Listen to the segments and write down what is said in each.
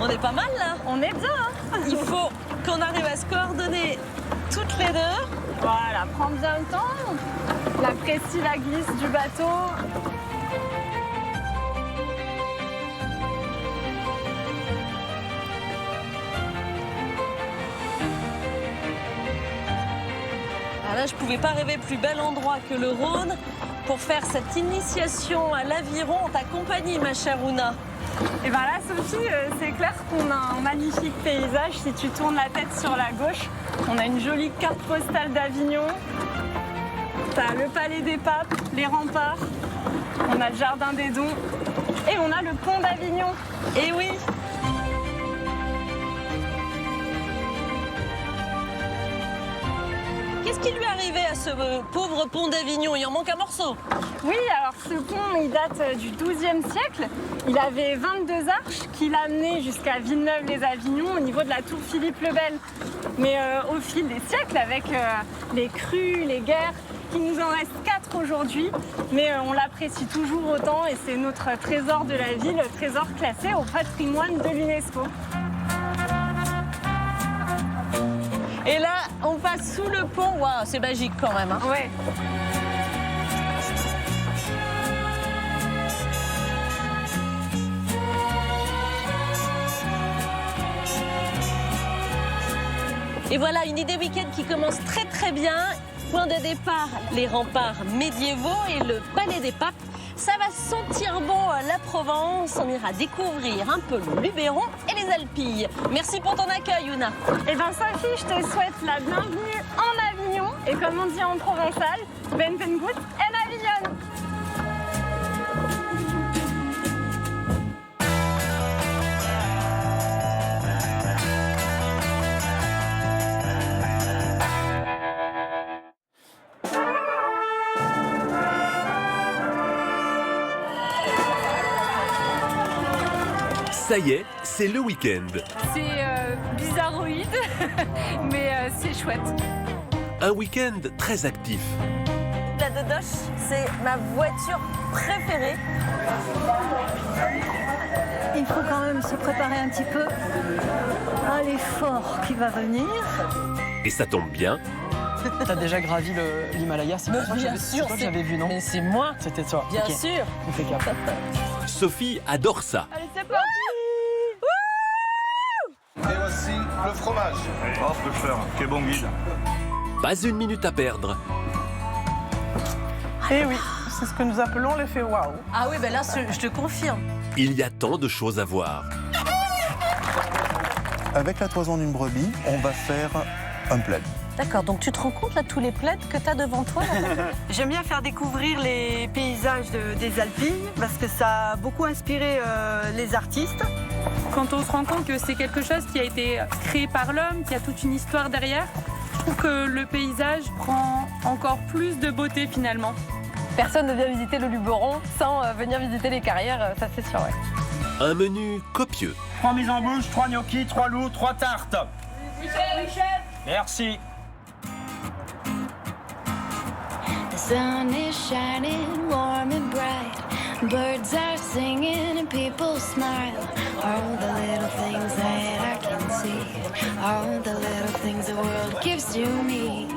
On est pas mal là. On est bien, hein. Il faut qu'on arrive à se coordonner toutes les deux. Voilà, prends bien le temps. Apprécie la glisse du bateau. Alors là, je pouvais pas rêver plus bel endroit que le Rhône pour faire cette initiation à l'aviron en ta compagnie, ma chère Ouna. Et bien là, Sophie, c'est clair qu'on a un magnifique paysage. Si tu tournes la tête sur la gauche, on a une jolie carte postale d'Avignon. T'as le Palais des Papes, les remparts, on a le Jardin des Dons et on a le pont d'Avignon. Eh oui. Qu'est-ce qui lui est arrivé à ce pauvre pont d'Avignon? Il en manque un morceau. Oui, alors ce pont, il date du XIIe siècle. Il avait 22 arches qui l'amenaient jusqu'à Villeneuve-les-Avignon au niveau de la tour Philippe le Bel. Mais au fil des siècles, avec les crues, les guerres, il nous en reste 4 aujourd'hui, mais on l'apprécie toujours autant et c'est notre trésor de la ville, trésor classé au patrimoine de l'UNESCO. Et là, on passe sous le pont. Waouh, c'est magique quand même. Hein. Ouais. Et voilà, une idée week-end qui commence très très bien. Point de départ, les remparts médiévaux et le Palais des Papes. Ça va sentir bon la Provence. On ira découvrir un peu le Luberon et les Alpilles. Merci pour ton accueil, Ouna. Et bien Sophie, je te souhaite la bienvenue en Avignon. Et comme on dit en provençal, benvengut en Avignon. Ça y est, c'est le week-end. C'est bizarroïde, mais c'est chouette. Un week-end très actif. La Dodoche, c'est ma voiture préférée. Il faut quand même se préparer un petit peu à l'effort qui va venir. Et ça tombe bien, T'as déjà gravi l'Himalaya, c'est pour ça que Bien sûr, j'avais vu, non? Mais c'est moi, C'était toi. bien Ok. sûr. Impeccable. Sophie adore ça. Allez, c'est parti. Et voici le fromage. Oh, pêcheur, quel bon guide. Pas une minute à perdre. Eh oui, c'est ce que nous appelons l'effet waouh. Ah oui, ben là, je te confirme. Il y a tant de choses à voir. Avec la toison d'une brebis, on va faire un plaid. D'accord, donc tu te rends compte là tous les plaids que tu as devant toi là? J'aime bien faire découvrir les paysages des Alpilles parce que ça a beaucoup inspiré les artistes. Quand on se rend compte que c'est quelque chose qui a été créé par l'homme, qui a toute une histoire derrière, je trouve que le paysage prend encore plus de beauté finalement. Personne ne vient visiter le Luberon sans venir visiter les carrières, ça c'est sûr, ouais. Un menu copieux. 3 mises en bouche, 3 gnocchis, 3 loups, 3 tartes. Merci. The sun is shining warm and bright. Birds are singing and people smile. All the little things that I can see. All the little things the world gives to me.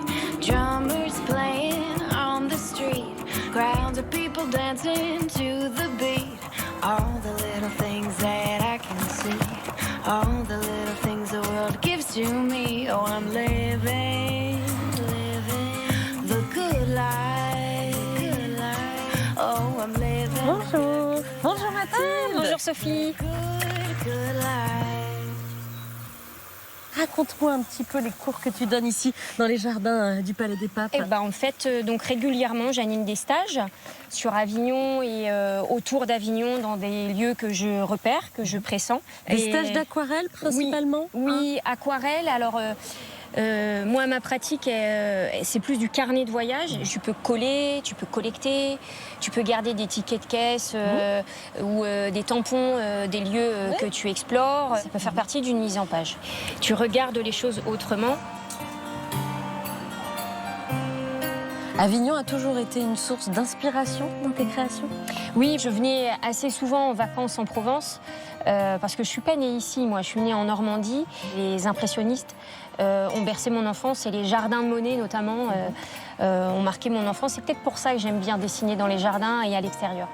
Drummers playing on the street. Crowds of people dancing to the beat. All the little things that I can see. All the little things the world gives to me. Oh, I'm living the good life. Oh, I'm living. Bonjour. Bonjour Mathilde. Bonjour Sophie. Good life. Raconte-moi un petit peu les cours que tu donnes ici dans les jardins du Palais des Papes. Eh ben, en fait, donc régulièrement, j'anime des stages sur Avignon et autour d'Avignon dans des lieux que je repère, que je pressens. Des Et- stages d'aquarelle principalement? Oui, aquarelle. Alors, moi, ma pratique, c'est plus du carnet de voyage. Tu peux coller, tu peux collecter, tu peux garder des tickets de caisse ou des tampons des lieux que tu explores. Ça peut faire partie d'une mise en page. Tu regardes les choses autrement. Avignon a toujours été une source d'inspiration dans tes créations? Oui, je venais assez souvent en vacances en Provence parce que je suis pas née ici, moi je suis née en Normandie. Les impressionnistes ont bercé mon enfance et les jardins de Monet notamment ont marqué mon enfance. C'est peut-être pour ça que j'aime bien dessiner dans les jardins et à l'extérieur.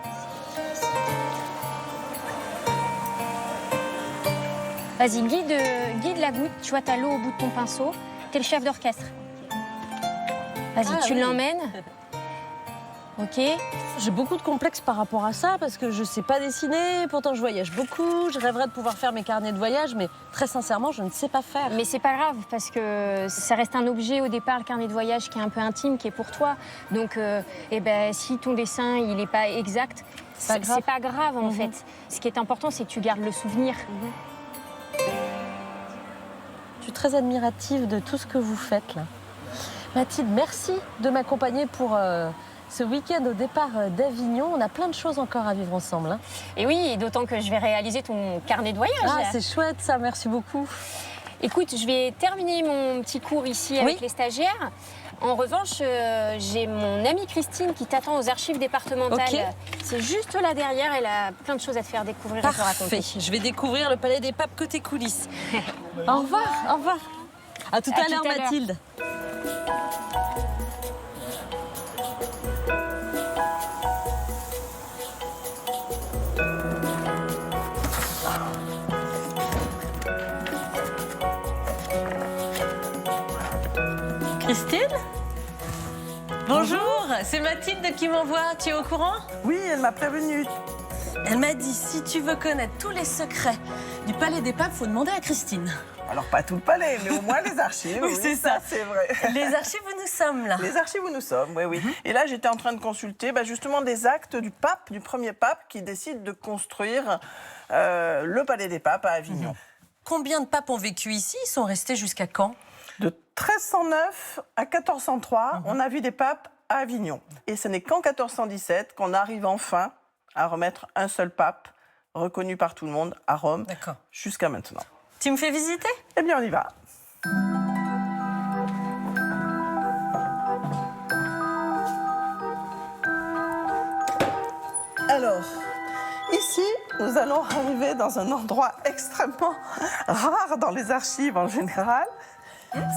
Vas-y, guide la goutte, tu vois, t'as l'eau au bout de ton pinceau, t'es le chef d'orchestre. Vas-y, tu l'emmènes. Ok. J'ai beaucoup de complexes par rapport à ça parce que je sais pas dessiner, pourtant je voyage beaucoup, je rêverais de pouvoir faire mes carnets de voyage, mais très sincèrement, je ne sais pas faire. Mais c'est pas grave parce que ça reste un objet au départ, le carnet de voyage qui est un peu intime, qui est pour toi. Donc, si ton dessin il est pas exact, c'est pas grave en fait. Ce qui est important, c'est que tu gardes le souvenir. Je suis très admirative de tout ce que vous faites là. Mathilde, merci de m'accompagner pour ce week-end au départ d'Avignon. On a plein de choses encore à vivre ensemble. Hein. Et oui, et d'autant que je vais réaliser ton carnet de voyage. Ah, c'est chouette ça, merci beaucoup. Écoute, je vais terminer mon petit cours ici avec les stagiaires. En revanche, j'ai mon amie Christine qui t'attend aux archives départementales. Okay. C'est juste là derrière, elle a plein de choses à te faire découvrir et te raconter. Parfait, je vais découvrir le Palais des Papes côté coulisses. Au revoir, au revoir. À tout à l'heure, Mathilde. Christine ? Bonjour, c'est Mathilde qui m'envoie. Tu es au courant ? Oui, elle m'a prévenue. Elle m'a dit, si tu veux connaître tous les secrets du Palais des Papes, faut demander à Christine. Alors, pas tout le palais, mais au moins les archives. Oui, c'est ça. C'est vrai. Les archives où nous sommes, là. Les archives où nous sommes, oui. Et là, j'étais en train de consulter justement des actes du pape, du premier pape, qui décide de construire le Palais des Papes à Avignon. Combien de papes ont vécu ici ? Ils sont restés jusqu'à quand ? De 1309 à 1403, on a vu des papes à Avignon. Et ce n'est qu'en 1417 qu'on arrive enfin à remettre un seul pape, reconnu par tout le monde, à Rome, jusqu'à maintenant. Tu me fais visiter ? Eh bien, on y va. Alors, ici, nous allons arriver dans un endroit extrêmement rare dans les archives en général.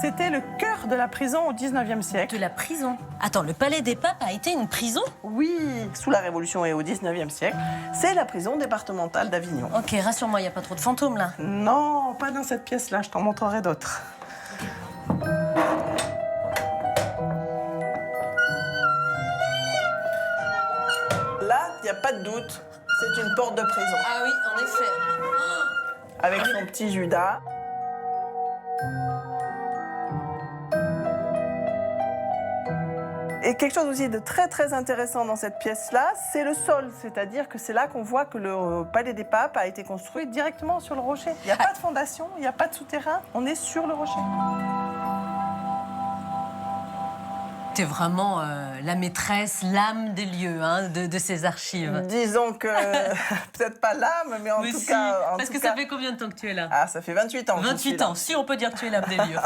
C'était le cœur de la prison au 19e siècle. De la prison ? Attends, le Palais des Papes a été une prison ? Oui, sous la Révolution et au 19e siècle, c'est la prison départementale d'Avignon. Ok, rassure-moi, il n'y a pas trop de fantômes là ? Non, pas dans cette pièce-là, je t'en montrerai d'autres. Là, il n'y a pas de doute, c'est une porte de prison. Ah oui, en effet. Avec son petit Judas. Et quelque chose aussi de très très intéressant dans cette pièce-là, c'est le sol. C'est-à-dire que c'est là qu'on voit que le Palais des Papes a été construit directement sur le rocher. Il n'y a pas de fondation, il n'y a pas de souterrain, on est sur le rocher. T'es vraiment la maîtresse, l'âme des lieux, hein, de ces archives. Disons que, peut-être pas l'âme, mais en tout cas... Parce que ça fait combien de temps que tu es là ? Ah, ça fait 28 ans. 28 ans, si on peut dire que tu es l'âme des lieux.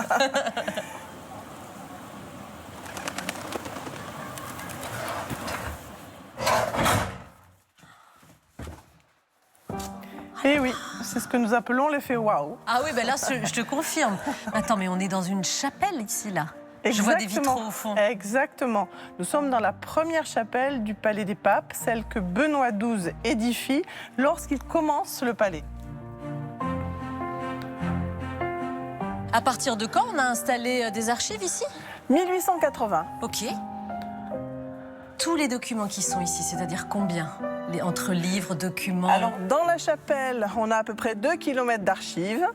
Eh oui, c'est ce que nous appelons l'effet waouh. Ah oui, ben là, je te confirme. Attends, mais on est dans une chapelle ici, là. Je vois des vitraux au fond. Exactement. Nous sommes dans la première chapelle du Palais des Papes, celle que Benoît XII édifie lorsqu'il commence le palais. À partir de quand on a installé des archives ici ? 1880. Ok. Tous les documents qui sont ici, c'est-à-dire combien ? Entre livres, documents... Alors, dans la chapelle, on a à peu près 2 km d'archives.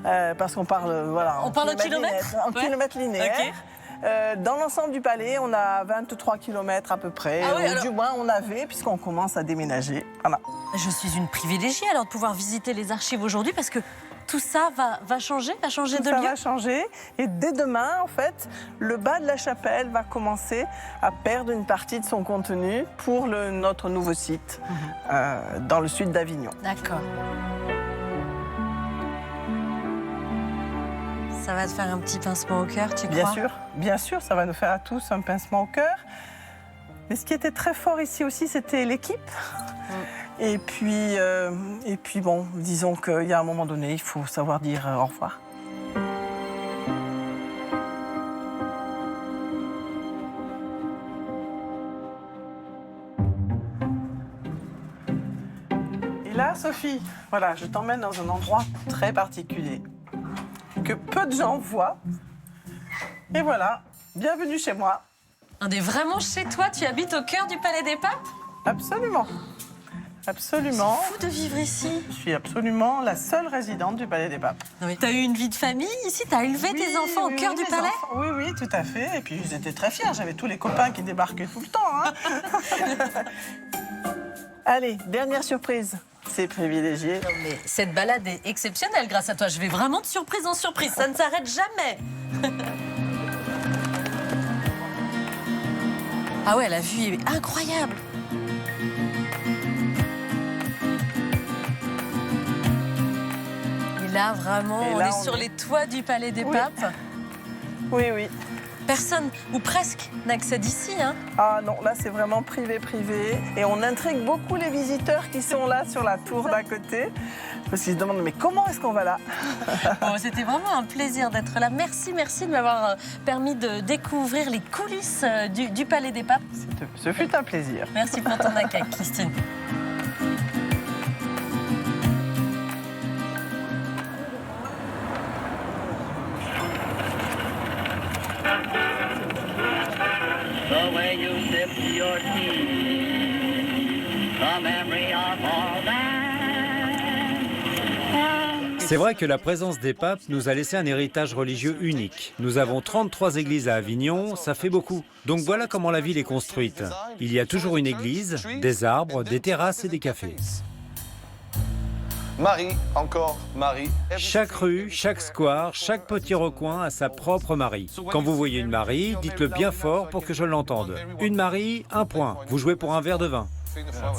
Parce qu'on parle, voilà, on parle en kilomètres ? En kilomètres linéaires. Okay. Dans l'ensemble du palais, on a 23 km à peu près. Ah oui, alors... Du moins, on avait, puisqu'on commence à déménager. Voilà. Je suis une privilégiée alors de pouvoir visiter les archives aujourd'hui parce que tout ça va changer, de lieu. Ça va changer. Et dès demain, en fait, le bas de la chapelle va commencer à perdre une partie de son contenu pour notre nouveau site dans le sud d'Avignon. D'accord. Ça va te faire un petit pincement au cœur, tu crois ? Bien sûr, ça va nous faire à tous un pincement au cœur. Mais ce qui était très fort ici aussi, c'était l'équipe. Et puis bon, disons qu'il y a un moment donné, il faut savoir dire au revoir. Et là, Sophie, voilà, je t'emmène dans un endroit très particulier que peu de gens voient. Et voilà, bienvenue chez moi. On est vraiment chez toi, tu habites au cœur du Palais des Papes? Absolument. Absolument. C'est fou de vivre ici. Je suis absolument la seule résidente du Palais des Papes. Non mais t'as eu une vie de famille ici? T'as élevé tes enfants au cœur du palais? Oui, oui, tout à fait. Et puis ils étaient très fiers. J'avais tous les copains qui débarquaient tout le temps. Hein. Allez, dernière surprise. C'est privilégié. Non mais cette balade est exceptionnelle grâce à toi. Je vais vraiment de surprise en surprise. Ça ne s'arrête jamais. Ah ouais, la vue est incroyable. Et là, vraiment, on est sur les toits du Palais des Papes. Oui, oui. Personne, ou presque, n'accède ici. Hein. Ah non, là, c'est vraiment privé. Et on intrigue beaucoup les visiteurs qui sont là sur la tour d'à côté. Parce qu'ils se demandent, mais comment est-ce qu'on va là? Bon, c'était vraiment un plaisir d'être là. Merci de m'avoir permis de découvrir les coulisses du Palais des Papes. Ce fut un plaisir. Merci pour ton accueil, Christine. The way you sip your tea, the memory of all that. C'est vrai que la présence des papes nous a laissé un héritage religieux unique. Nous avons 33 églises à Avignon, ça fait beaucoup. Donc voilà comment la ville est construite. Il y a toujours une église, des arbres, des terrasses et des cafés. Marie, encore Marie. Chaque rue, chaque square, chaque petit recoin a sa propre Marie. Quand vous voyez une Marie, dites-le bien fort pour que je l'entende. Une Marie, un point. Vous jouez pour un verre de vin.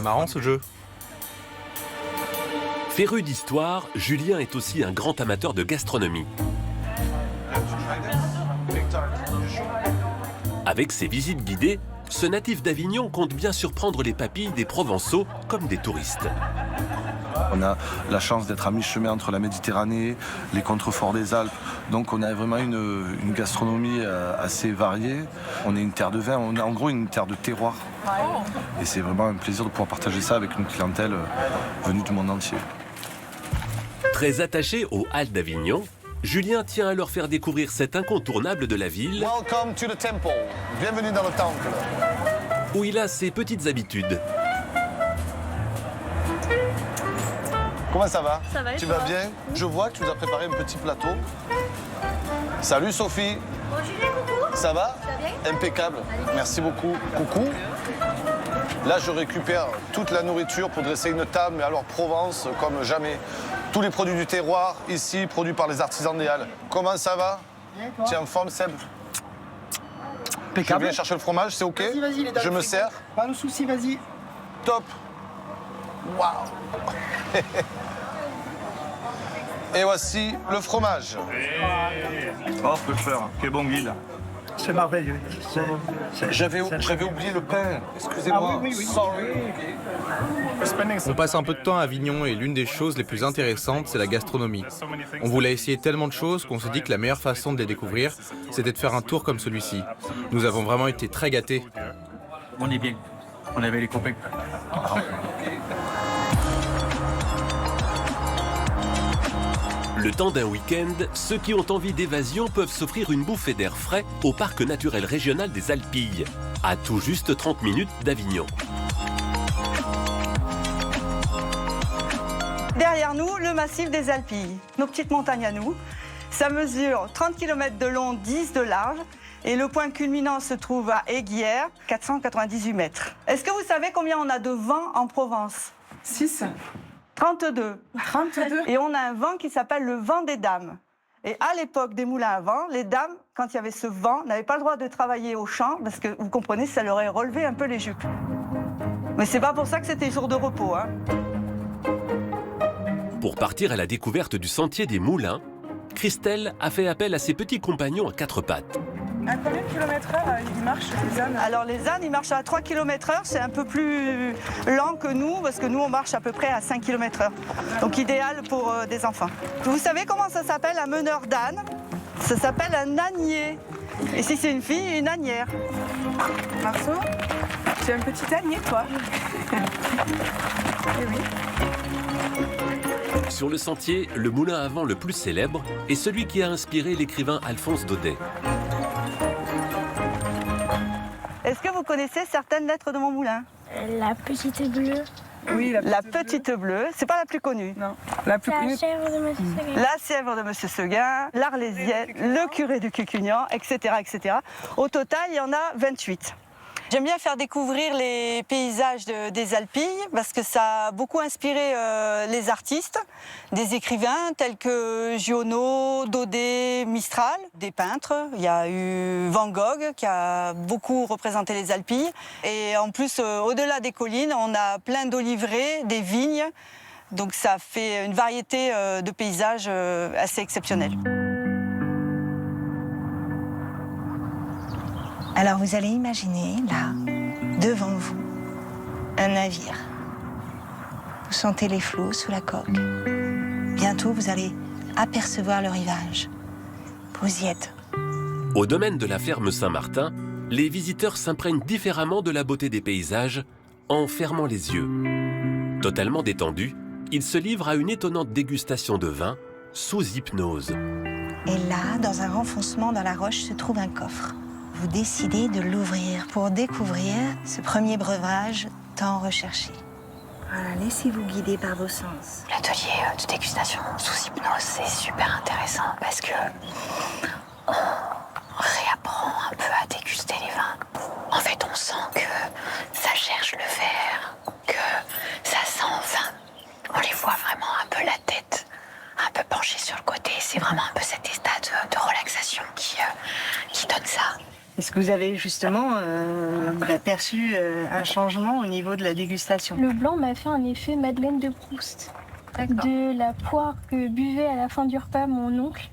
Marrant ce jeu. Féru d'histoire, Julien est aussi un grand amateur de gastronomie. Avec ses visites guidées, ce natif d'Avignon compte bien surprendre les papilles des Provençaux comme des touristes. On a la chance d'être à mi-chemin entre la Méditerranée, les contreforts des Alpes. Donc on a vraiment une gastronomie assez variée. On est une terre de vin, on est en gros une terre de terroir. Et c'est vraiment un plaisir de pouvoir partager ça avec une clientèle venue du monde entier. Très attaché aux Halles d'Avignon, Julien tient à leur faire découvrir cet incontournable de la ville. Welcome to the temple. Bienvenue dans le temple. Où il a ses petites habitudes. Comment ça va? Ça va et Tu toi? vas bien? Je vois que tu nous as préparé un petit plateau. Salut Sophie. Bon, Julien, coucou. Ça va? Ça va bien? Impeccable. Merci beaucoup. Coucou. Là, je récupère toute la nourriture pour dresser une table, mais alors Provence comme jamais. Tous les produits du terroir, ici, produits par les artisans des Halles. Comment ça va? Bien, toi? Tu es en forme, Seb? Impeccable. Je viens chercher le fromage, c'est OK? Vas-y, il est dans Je le me frigo. sers? Pas de soucis, vas-y. Top. Waouh. Et voici le fromage. Oh, pêcheur, quel bon guide. C'est merveilleux. J'avais oublié le pain. Excusez-moi. Ah oui, oui, oui. Sorry. On passe un peu de temps à Avignon et l'une des choses les plus intéressantes, c'est la gastronomie. On voulait essayer tellement de choses qu'on s'est dit que la meilleure façon de les découvrir, c'était de faire un tour comme celui-ci. Nous avons vraiment été très gâtés. On est bien. On avait les copains. Le temps d'un week-end, ceux qui ont envie d'évasion peuvent s'offrir une bouffée d'air frais au parc naturel régional des Alpilles, à tout juste 30 minutes d'Avignon. Derrière nous, le massif des Alpilles, nos petites montagnes à nous. Ça mesure 30 km de long, 10 de large. Et le point culminant se trouve à Aiguière, 498 mètres. Est-ce que vous savez combien on a de vents en Provence? 6. 32. 32. Et on a un vent qui s'appelle le vent des dames. Et à l'époque des moulins à vent, les dames, quand il y avait ce vent, n'avaient pas le droit de travailler au champ parce que, vous comprenez, ça leur aurait relevé un peu les jupes. Mais c'est pas pour ça que c'était jour de repos, hein. Pour partir à la découverte du sentier des Moulins, Christelle a fait appel à ses petits compagnons à quatre pattes. À combien de kilomètres/heure ils marchent, les ânes? Alors les ânes, ils marchent à 3 km/h, c'est un peu plus lent que nous, parce que nous, on marche à peu près à 5 km/h. Donc idéal pour des enfants. Vous savez comment ça s'appelle un meneur d'âne? Ça s'appelle un ânier. Et si c'est une fille, une ânière. Marceau, tu es un petit ânier, toi? Eh oui. Sur le sentier, le moulin à vent le plus célèbre est celui qui a inspiré l'écrivain Alphonse Daudet. Est-ce que vous connaissez certaines lettres de mon moulin? La petite bleue. Oui, la petite bleue. C'est pas la plus connue. Non. La plus connue. La chèvre de Monsieur Seguin. La chèvre de Monsieur Seguin, l'Arlésienne, le curé du Cucugnan, etc., etc. Au total, il y en a 28. J'aime bien faire découvrir les paysages des Alpilles parce que ça a beaucoup inspiré les artistes, des écrivains tels que Giono, Daudet, Mistral, des peintres. Il y a eu Van Gogh qui a beaucoup représenté les Alpilles. Et en plus, au-delà des collines, on a plein d'oliveraies, des vignes. Donc ça fait une variété de paysages assez exceptionnels. Alors vous allez imaginer, là, devant vous, un navire. Vous sentez les flots sous la coque. Bientôt, vous allez apercevoir le rivage. Vous y êtes. Au domaine de la ferme Saint-Martin, les visiteurs s'imprègnent différemment de la beauté des paysages en fermant les yeux. Totalement détendus, ils se livrent à une étonnante dégustation de vin sous hypnose. Et là, dans un renfoncement dans la roche, se trouve un coffre. Vous décidez de l'ouvrir pour découvrir ce premier breuvage tant recherché. Voilà, laissez-vous guider par vos sens. L'atelier de dégustation sous hypnose, c'est super intéressant parce que on réapprend un peu à déguster les vins. En fait, on sent que ça cherche le verre, que ça sent vin. On les voit vraiment un peu la tête, un peu penchée sur le côté. C'est vraiment un peu cet état de relaxation qui donne ça. Est-ce que vous avez justement aperçu un changement au niveau de la dégustation? Le blanc m'a fait un effet Madeleine de Proust. De la poire que buvait à la fin du repas mon oncle.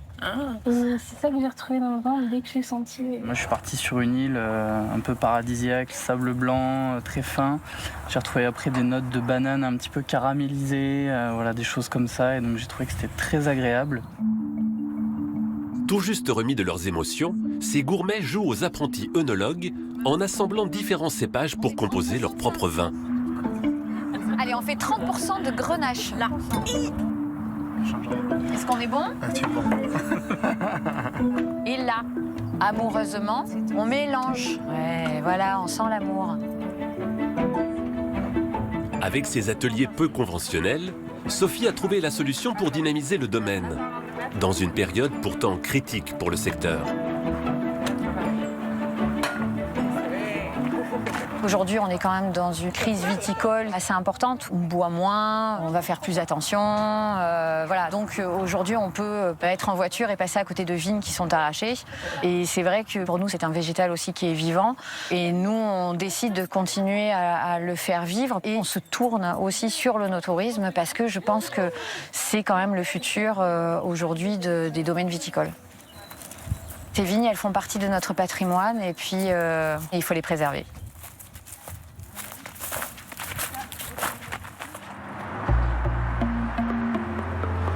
Et c'est ça que j'ai retrouvé dans le vin dès que j'ai senti. Moi je suis parti sur une île un peu paradisiaque, sable blanc, très fin. J'ai retrouvé après des notes de banane un petit peu caramélisées, voilà, des choses comme ça. Et donc j'ai trouvé que c'était très agréable. Tout juste remis de leurs émotions, ces gourmets jouent aux apprentis œnologues en assemblant différents cépages pour composer leur propre vin. Allez, on fait 30% de grenache, là. Est-ce qu'on est bon? Tu es bon. Et là, amoureusement, on mélange. Ouais, voilà, on sent l'amour. Avec ces ateliers peu conventionnels, Sophie a trouvé la solution pour dynamiser le domaine, dans une période pourtant critique pour le secteur. Aujourd'hui, on est quand même dans une crise viticole assez importante. On boit moins, on va faire plus attention. Voilà. Donc aujourd'hui, on peut être en voiture et passer à côté de vignes qui sont arrachées. Et c'est vrai que pour nous, c'est un végétal aussi qui est vivant. Et nous, on décide de continuer à le faire vivre. Et on se tourne aussi sur l'œnotourisme parce que je pense que c'est quand même le futur aujourd'hui des domaines viticoles. Ces vignes, elles font partie de notre patrimoine et puis il faut les préserver.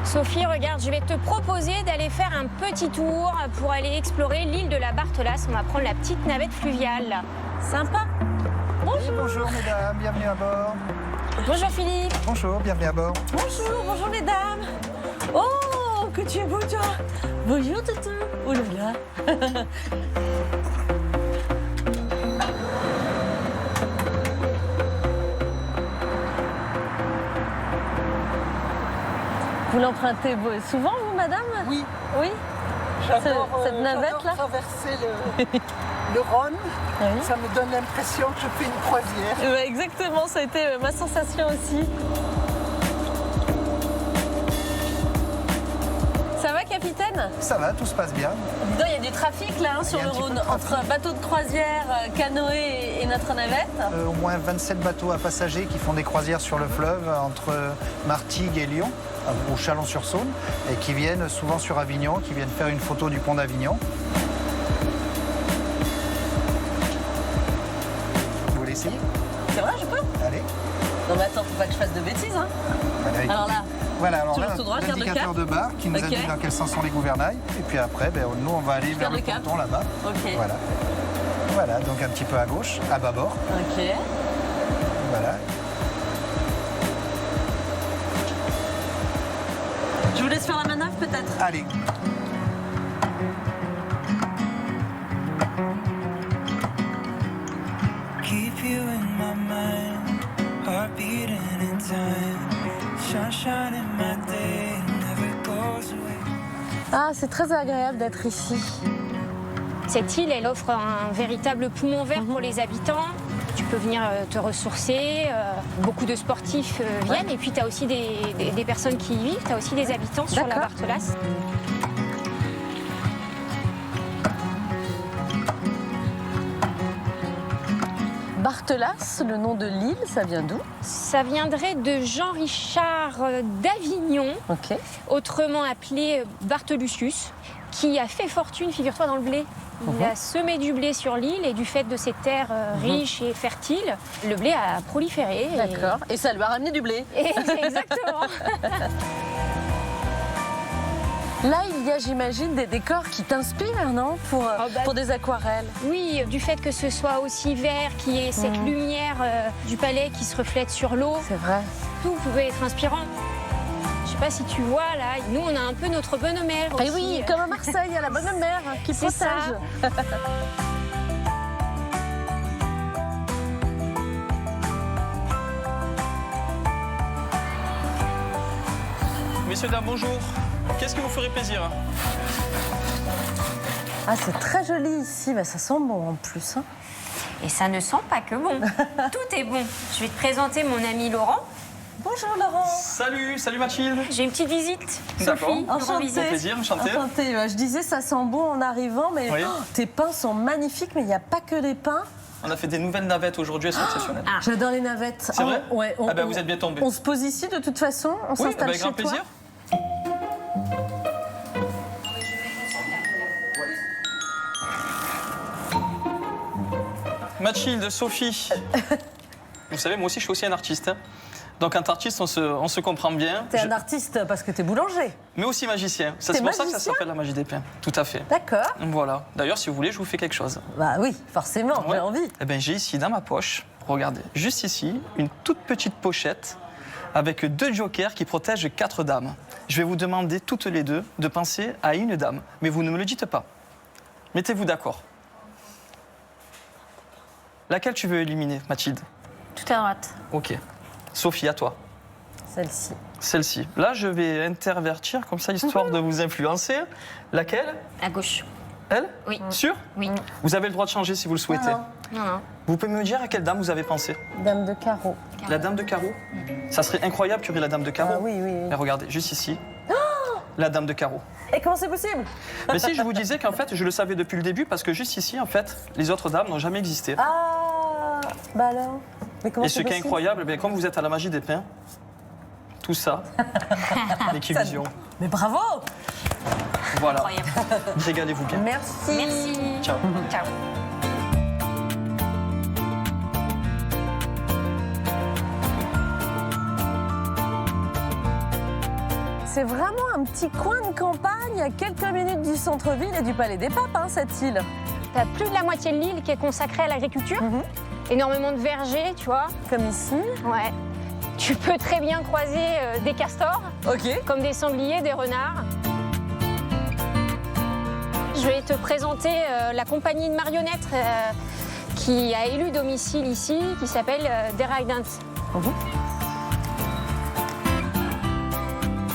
Sophie, regarde, je vais te proposer d'aller faire un petit tour pour aller explorer l'île de la Barthelasse. On va prendre la petite navette fluviale. Sympa. Bonjour. Bonjour mesdames, bienvenue à bord. Bonjour Philippe. Bonjour, bienvenue à bord. Bonjour, bonjour les dames. Oh, que tu es beau toi. Bonjour Toutou. Oh là là. Vous l'empruntez souvent, vous, madame? Oui. Oui. J'adore cette navette-là traverser le Rhône. Oui. Ça me donne l'impression que je fais une croisière. Exactement, ça a été ma sensation aussi. Ça va, capitaine? Ça va, tout se passe bien. Dis donc, il y a du trafic là sur le Rhône, entre bateaux de croisière, canoë et notre navette. Au moins 27 bateaux à passagers qui font des croisières sur le fleuve entre Martigues et Lyon, au Chalon-sur-Saône, et qui viennent souvent sur Avignon, qui viennent faire une photo du pont d'Avignon. Non mais attends, faut pas que je fasse de bêtises, hein. Alors là, voilà, alors toujours là, tout droit, garde le l'indicateur cap. de barre qui nous indique dans quel sens sont les gouvernails. Et puis après, nous, on va aller vers le ponton là-bas. Ok. Voilà. Voilà, donc un petit peu à gauche, à bâbord. Ok. Voilà. Je vous laisse faire la manœuvre peut-être. Allez. Keep you in my mind, heart beating in time, sunshine in my day, never goes away. Ah, c'est très agréable d'être ici. Cette île, elle offre un véritable poumon vert pour les habitants. Tu peux venir te ressourcer, beaucoup de sportifs viennent, et puis tu as aussi des personnes qui y vivent, tu as aussi des habitants sur la Barthelasse. Barthelasse, le nom de l'île, ça vient d'où? Ça viendrait de Jean-Richard d'Avignon, autrement appelé Bartholucius, qui a fait fortune, figure-toi, dans le blé. Il a semé du blé sur l'île et du fait de ces terres riches et fertiles, le blé a proliféré. D'accord. Et ça lui a ramené du blé. Exactement. Là, il y a, j'imagine, des décors qui t'inspirent, non, pour des aquarelles. Oui, du fait que ce soit aussi vert, qu'il y ait cette lumière du palais qui se reflète sur l'eau. C'est vrai. Tout pouvait être inspirant. Je sais pas si tu vois, là, nous, on a un peu notre bonne mère aussi. Et oui, comme à Marseille, il y a la bonne mère qui protège. Ça. Messieurs, dames, bonjour. Qu'est-ce qui vous ferait plaisir? Ah, c'est très joli ici, bah, ça sent bon en plus. Hein. Et ça ne sent pas que bon. Tout est bon. Je vais te présenter mon ami Laurent. Bonjour Laurent. Salut Mathilde. J'ai une petite visite. D'accord. Sophie, Enchantée. Au plaisir, enchanté. Enchantée. Je disais, ça sent bon en arrivant, mais tes pains sont magnifiques, mais il n'y a pas que des pains. On a fait des nouvelles navettes aujourd'hui, elles sont exceptionnelles. J'adore les navettes. C'est vrai? Ouais, vous êtes bien tombés. On se pose ici de toute façon, on s'installe chez toi. Avec grand plaisir. Mathilde, Sophie. Vous savez, moi aussi, je suis aussi un artiste. Hein. Donc, un artiste, on se comprend bien. T'es un artiste parce que t'es boulanger. Mais aussi magicien. C'est pour ça que ça s'appelle la magie des pains. Tout à fait. D'accord. Voilà. D'ailleurs, si vous voulez, je vous fais quelque chose. Bah oui, forcément, j'ai envie. Eh bien, j'ai ici, dans ma poche, regardez, juste ici, une toute petite pochette avec 2 jokers qui protègent 4 dames. Je vais vous demander toutes les 2 de penser à une dame. Mais vous ne me le dites pas. Mettez-vous d'accord. Laquelle tu veux éliminer, Mathilde? Tout à droite. Ok. Sophie, à toi. Celle-ci. Celle-ci. Là, je vais intervertir comme ça, histoire de vous influencer. Laquelle? À gauche. Elle? Oui. Sûr? Oui. Vous avez le droit de changer si vous le souhaitez. Non. Vous pouvez me dire à quelle dame vous avez pensé? Dame de carreau. La dame de carreau? Ça serait incroyable qu'il y aurait la dame de carreau. Ah oui. Mais regardez, juste ici. La dame de carreau. Et comment c'est possible? Mais si, je vous disais qu'en fait, je le savais depuis le début, parce que juste ici, en fait, les autres dames n'ont jamais existé. Ah, bah alors. Mais comment et ce qui est incroyable, bien, comme vous êtes à la magie des pains, tout ça, l'équivision. Mais bravo! Voilà. Régalez-vous bien. Merci. Merci. Ciao. Ciao. C'est vraiment un petit coin de campagne à quelques minutes du centre-ville et du Palais des Papes, hein, cette île. T'as plus de la moitié de l'île qui est consacrée à l'agriculture. Énormément de vergers, tu vois. Comme ici. Ouais. Tu peux très bien croiser des castors. Comme des sangliers, des renards. Je vais te présenter la compagnie de marionnettes qui a élu domicile ici, qui s'appelle Der Dance.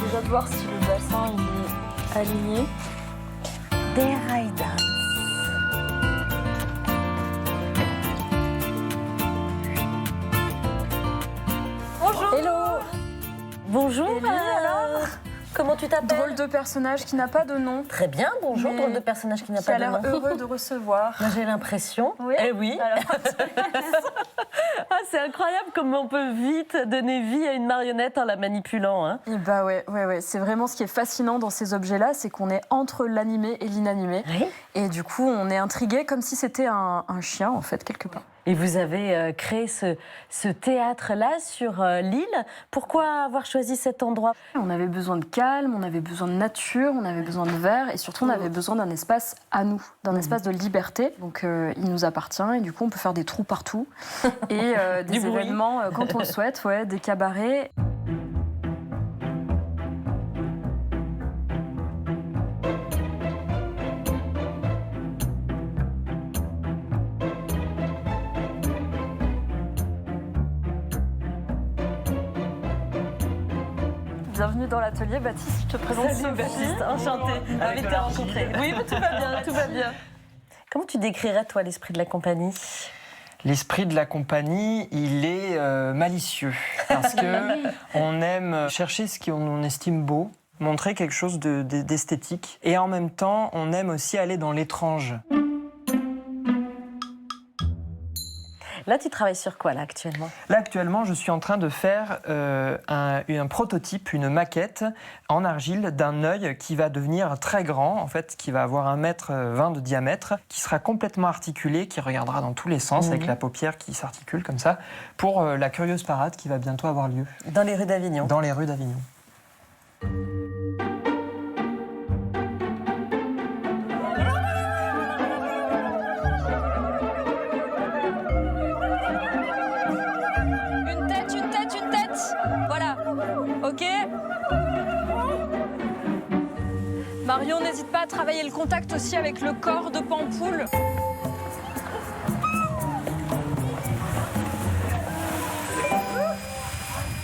Déjà de voir si le bassin il est aligné. Der Dance. Bonjour. Hello. Bonjour. Élie, alors Comment tu t'appelles? Drôle de personnage qui n'a pas de nom. Très bien, bonjour, Mais drôle de personnage qui n'a qui pas a de nom. l'air heureux de recevoir. Moi, j'ai l'impression. Oui. Eh oui. Ah, c'est incroyable comme on peut vite donner vie à une marionnette en la manipulant. Hein. Et bah ouais. C'est vraiment ce qui est fascinant dans ces objets-là, c'est qu'on est entre l'animé et l'inanimé. Oui. Et du coup, on est intrigué comme si c'était un chien, en fait, quelque part. Et vous avez créé ce théâtre-là sur l'île. Pourquoi avoir choisi cet endroit? On avait besoin de calme, on avait besoin de nature, on avait besoin de verre et surtout on avait besoin d'un espace à nous, d'un espace de liberté. Donc il nous appartient et du coup on peut faire des trous partout et des événements quand on le souhaite, des cabarets. Bienvenue dans l'atelier, Baptiste, je te présente Sophie. Baptiste, enchantée, ravie de te rencontrer. Oui, tout va bien, tout va bien. Comment tu décrirais, toi, l'esprit de la compagnie? L'esprit de la compagnie, il est malicieux, parce qu'on aime chercher ce qu'on estime beau, montrer quelque chose d'esthétique, et en même temps, on aime aussi aller dans l'étrange. Là, tu travailles sur quoi, là, actuellement? Là, actuellement, je suis en train de faire un prototype, une maquette en argile d'un œil qui va devenir très grand, en fait, qui va avoir 1,20 m de diamètre, qui sera complètement articulé, qui regardera dans tous les sens, avec la paupière qui s'articule comme ça, pour la curieuse parade qui va bientôt avoir lieu. Dans les rues d'Avignon? Dans les rues d'Avignon. Ok. Marion, n'hésite pas à travailler le contact aussi avec le corps de Pampoule.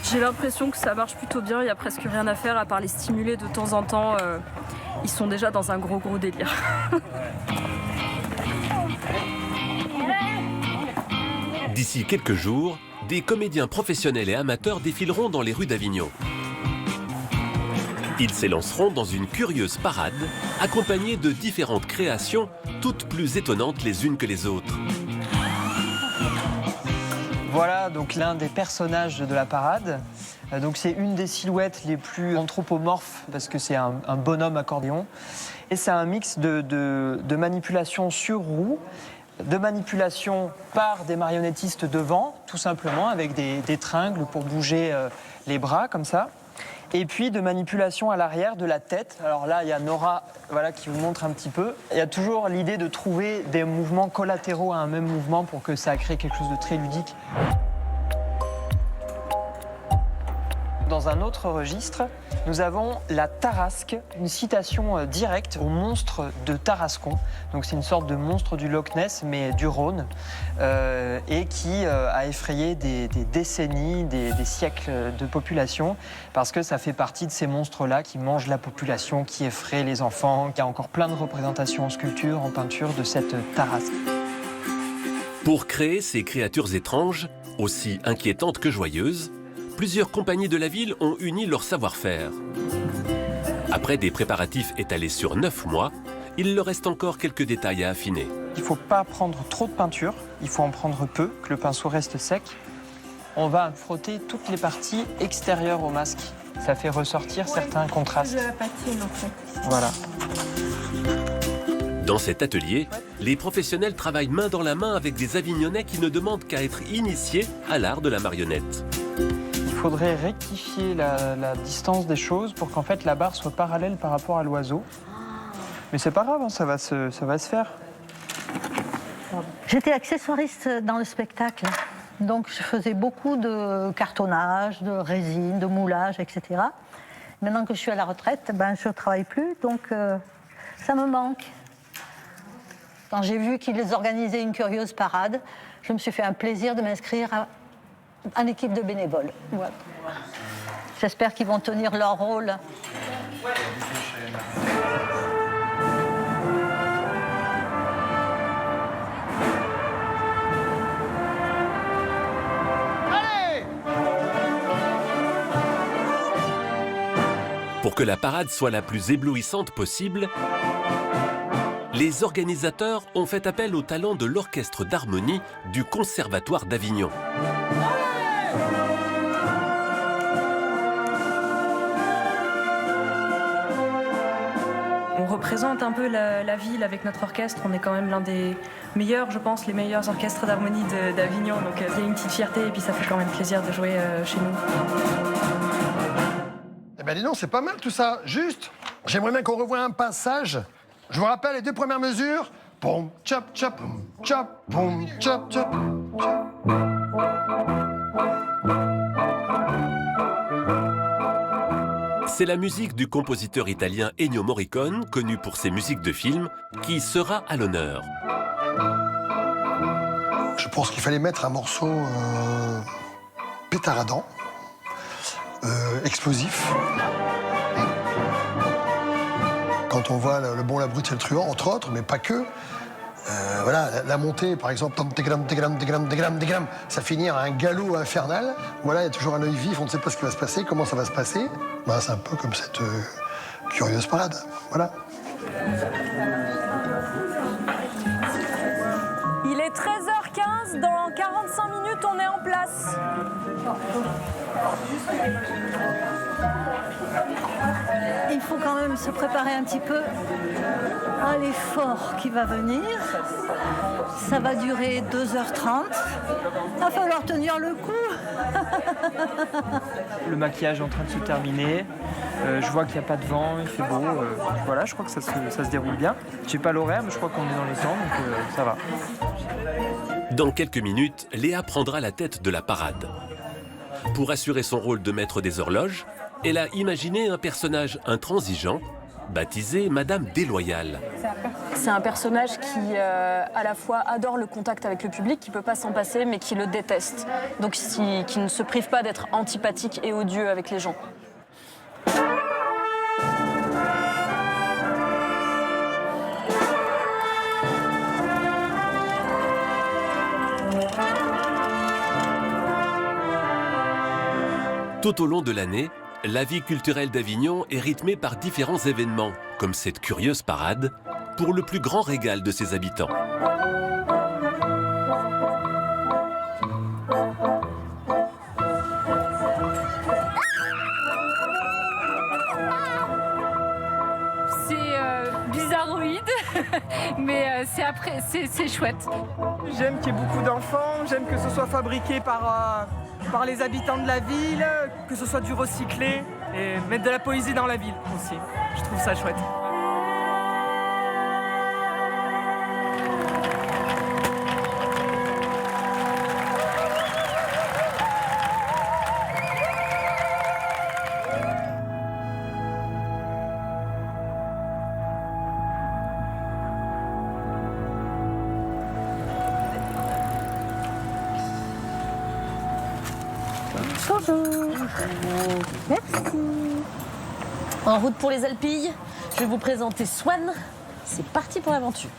J'ai l'impression que ça marche plutôt bien, il n'y a presque rien à faire à part les stimuler de temps en temps. Ils sont déjà dans un gros délire. D'ici quelques jours, des comédiens professionnels et amateurs défileront dans les rues d'Avignon. Ils s'élanceront dans une curieuse parade, accompagnée de différentes créations, toutes plus étonnantes les unes que les autres. Voilà donc l'un des personnages de la parade. Donc c'est une des silhouettes les plus anthropomorphes, parce que c'est un bonhomme accordéon. Et c'est un mix de manipulation sur roue, de manipulation par des marionnettistes devant, tout simplement, avec des tringles pour bouger les bras, comme ça. Et puis de manipulation à l'arrière de la tête. Alors là, il y a Nora qui vous montre un petit peu. Il y a toujours l'idée de trouver des mouvements collatéraux à un même mouvement pour que ça crée quelque chose de très ludique. Dans un autre registre, nous avons la Tarasque, une citation directe au monstre de Tarascon. Donc c'est une sorte de monstre du Loch Ness, mais du Rhône, et qui a effrayé des décennies, des siècles de population, parce que ça fait partie de ces monstres-là qui mangent la population, qui effraient les enfants. Il y a encore plein de représentations en sculpture, en peinture de cette Tarasque. Pour créer ces créatures étranges, aussi inquiétantes que joyeuses, plusieurs compagnies de la ville ont uni leur savoir-faire. Après des préparatifs étalés sur 9 mois, il leur reste encore quelques détails à affiner. Il ne faut pas prendre trop de peinture, il faut en prendre peu, que le pinceau reste sec. On va frotter toutes les parties extérieures au masque. Ça fait ressortir certains contrastes. De la patine, en fait. Voilà. Dans cet atelier, les professionnels travaillent main dans la main avec des Avignonnais qui ne demandent qu'à être initiés à l'art de la marionnette. Il faudrait rectifier la distance des choses pour qu'en fait la barre soit parallèle par rapport à l'oiseau. Mais c'est pas grave, ça va se faire. J'étais accessoiriste dans le spectacle, donc je faisais beaucoup de cartonnage, de résine, de moulage, etc. Maintenant que je suis à la retraite, je ne travaille plus, donc ça me manque. Quand j'ai vu qu'ils organisaient une curieuse parade, je me suis fait un plaisir de m'inscrire en équipe de bénévoles. Ouais. J'espère qu'ils vont tenir leur rôle. Pour que la parade soit la plus éblouissante possible, les organisateurs ont fait appel au talent de l'orchestre d'harmonie du Conservatoire d'Avignon. On représente un peu la ville avec notre orchestre. On est quand même l'un des meilleurs, je pense, les meilleurs orchestres d'harmonie d'Avignon. Donc il y a une petite fierté et puis ça fait quand même plaisir de jouer chez nous. Eh ben dis donc, c'est pas mal tout ça. Juste, j'aimerais bien qu'on revoie un passage. Je vous rappelle les 2 premières mesures. Pom, chop, chop, chop, pom, chop, chop. C'est la musique du compositeur italien Ennio Morricone, connu pour ses musiques de films, qui sera à l'honneur. Je pense qu'il fallait mettre un morceau pétaradant, explosif. Quand on voit le bon, la brute et le truand, entre autres, mais pas que. Voilà, la montée, par exemple, ça finit à un galop infernal. Voilà, il y a toujours un œil vif, on ne sait pas ce qui va se passer, comment ça va se passer. Voilà, c'est un peu comme cette curieuse parade. Voilà. Il est 13h15, dans 45 minutes, on est en place. Il faut quand même se préparer un petit peu à l'effort qui va venir. Ça va durer 2h30. Il va falloir tenir le coup. Le maquillage est en train de se terminer. Je vois qu'il n'y a pas de vent, il fait beau. Voilà, je crois que ça se déroule bien. J'ai pas l'horaire, mais je crois qu'on est dans les temps, donc ça va. Dans quelques minutes, Léa prendra la tête de la parade. Pour assurer son rôle de maître des horloges, elle a imaginé un personnage intransigeant, baptisé Madame Déloyale. C'est un personnage qui, à la fois, adore le contact avec le public, qui ne peut pas s'en passer, mais qui le déteste. Donc, qui ne se prive pas d'être antipathique et odieux avec les gens. Tout au long de l'année, la vie culturelle d'Avignon est rythmée par différents événements, comme cette curieuse parade, pour le plus grand régal de ses habitants. C'est bizarroïde, mais c'est chouette. J'aime qu'il y ait beaucoup d'enfants, j'aime que ce soit fabriqué par les habitants de la ville, que ce soit du recyclé et mettre de la poésie dans la ville aussi. Je trouve ça chouette. Bonjour. Merci. En route pour les Alpilles, je vais vous présenter Swan. C'est parti pour l'aventure.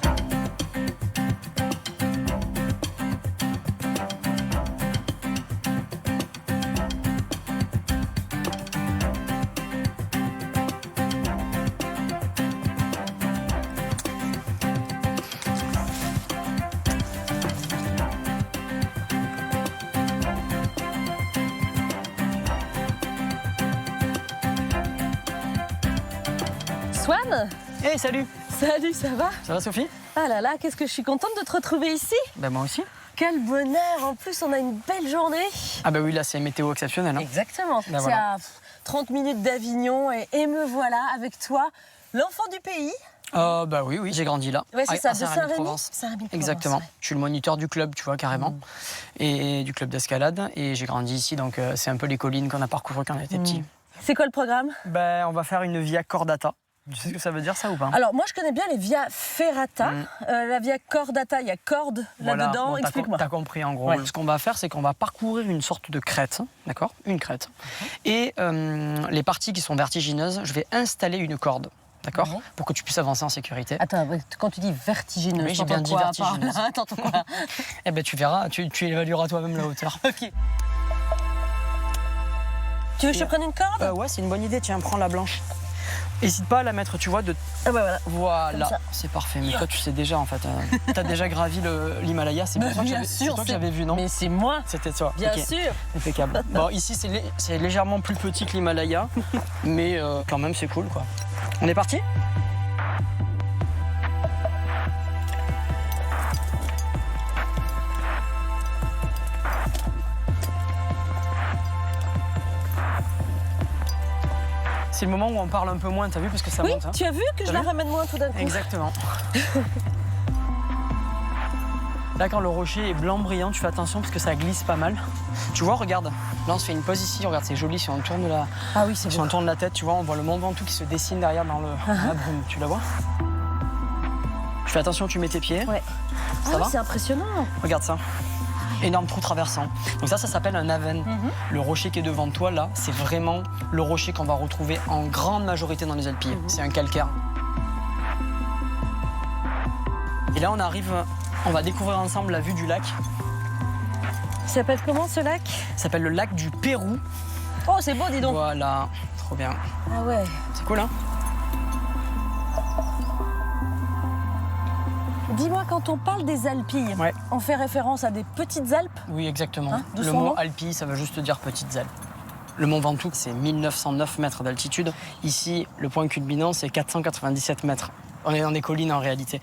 Swan ? Hey, salut. Salut, ça va ? Ça va, Sophie? Ah là là, qu'est-ce que je suis contente de te retrouver ici. Ben moi aussi. Quel bonheur, en plus on a une belle journée. Ah bah oui, là c'est météo exceptionnel. Hein. Exactement, Ben c'est voilà. à 30 minutes d'Avignon et me voilà avec toi, l'enfant du pays. Bah oui, j'ai grandi là. Ouais, c'est ça, à de Saint-Rémy. Exactement. Je suis le moniteur du club, tu vois, carrément. Et du club d'escalade. Et j'ai grandi ici, donc c'est un peu les collines qu'on a parcourues quand on était petit. C'est quoi le programme? Ben, on va faire une via cordata. Tu sais ce que ça veut dire, ça, ou pas? Alors, moi, je connais bien les via ferrata. La via cordata, il y a corde là-dedans. Bon, explique-moi. T'as compris, en gros. Ouais. Ce qu'on va faire, c'est qu'on va parcourir une sorte de crête, d'accord? Une crête. Et les parties qui sont vertigineuses, je vais installer une corde. D'accord? Pour que tu puisses avancer en sécurité. Attends, quand tu dis vertigineuse, oui, j'ai bien dit vertigineuse. T'entends quoi? Eh ben, tu verras, tu évalueras toi-même la hauteur. Ok. Tu veux que je te prenne une corde? Ouais, c'est une bonne idée. Tiens, prends la blanche. N'hésite pas à la mettre, tu vois, de... Ah bah voilà. Voilà, c'est parfait. Mais toi, tu sais déjà, en fait. T'as déjà gravi l'Himalaya, c'est pour toi que j'avais vu, non? Mais c'est moi. C'était toi. Bien Ok. sûr. Impeccable. Bon, ici, c'est légèrement plus petit que l'Himalaya, mais quand même, c'est cool, quoi. On est parti? C'est le moment où on parle un peu moins, t'as vu, parce que ça Oui, monte. Hein. tu as vu que je la ramène moins tout d'un coup. Exactement. Là, quand le rocher est blanc brillant, tu fais attention parce que ça glisse pas mal. Tu vois, regarde. Là, on se fait une pause ici. Regarde, c'est joli. Si on tourne si on tourne la tête, tu vois, on voit le Mont Ventoux qui se dessine derrière dans la brume. Tu la vois? Tu fais attention, tu mets tes pieds. Ouais. Ça va? C'est impressionnant. Regarde ça. Énorme trou traversant. Donc ça s'appelle un aven. Le rocher qui est devant toi, là, c'est vraiment le rocher qu'on va retrouver en grande majorité dans les Alpilles. C'est un calcaire. Et là, on va découvrir ensemble la vue du lac. Il s'appelle comment ce lac? Ça s'appelle le lac du Pérou. Oh, c'est beau, dis donc. Voilà, trop bien. Ah ouais. C'est cool, hein? Dis-moi, quand on parle des Alpilles, on fait référence à des petites Alpes? Oui, exactement. Hein, le mot Alpilles, ça veut juste dire petites Alpes. Le Mont Ventoux, c'est 1909 mètres d'altitude. Ici, le point culminant, c'est 497 mètres. On est dans des collines en réalité.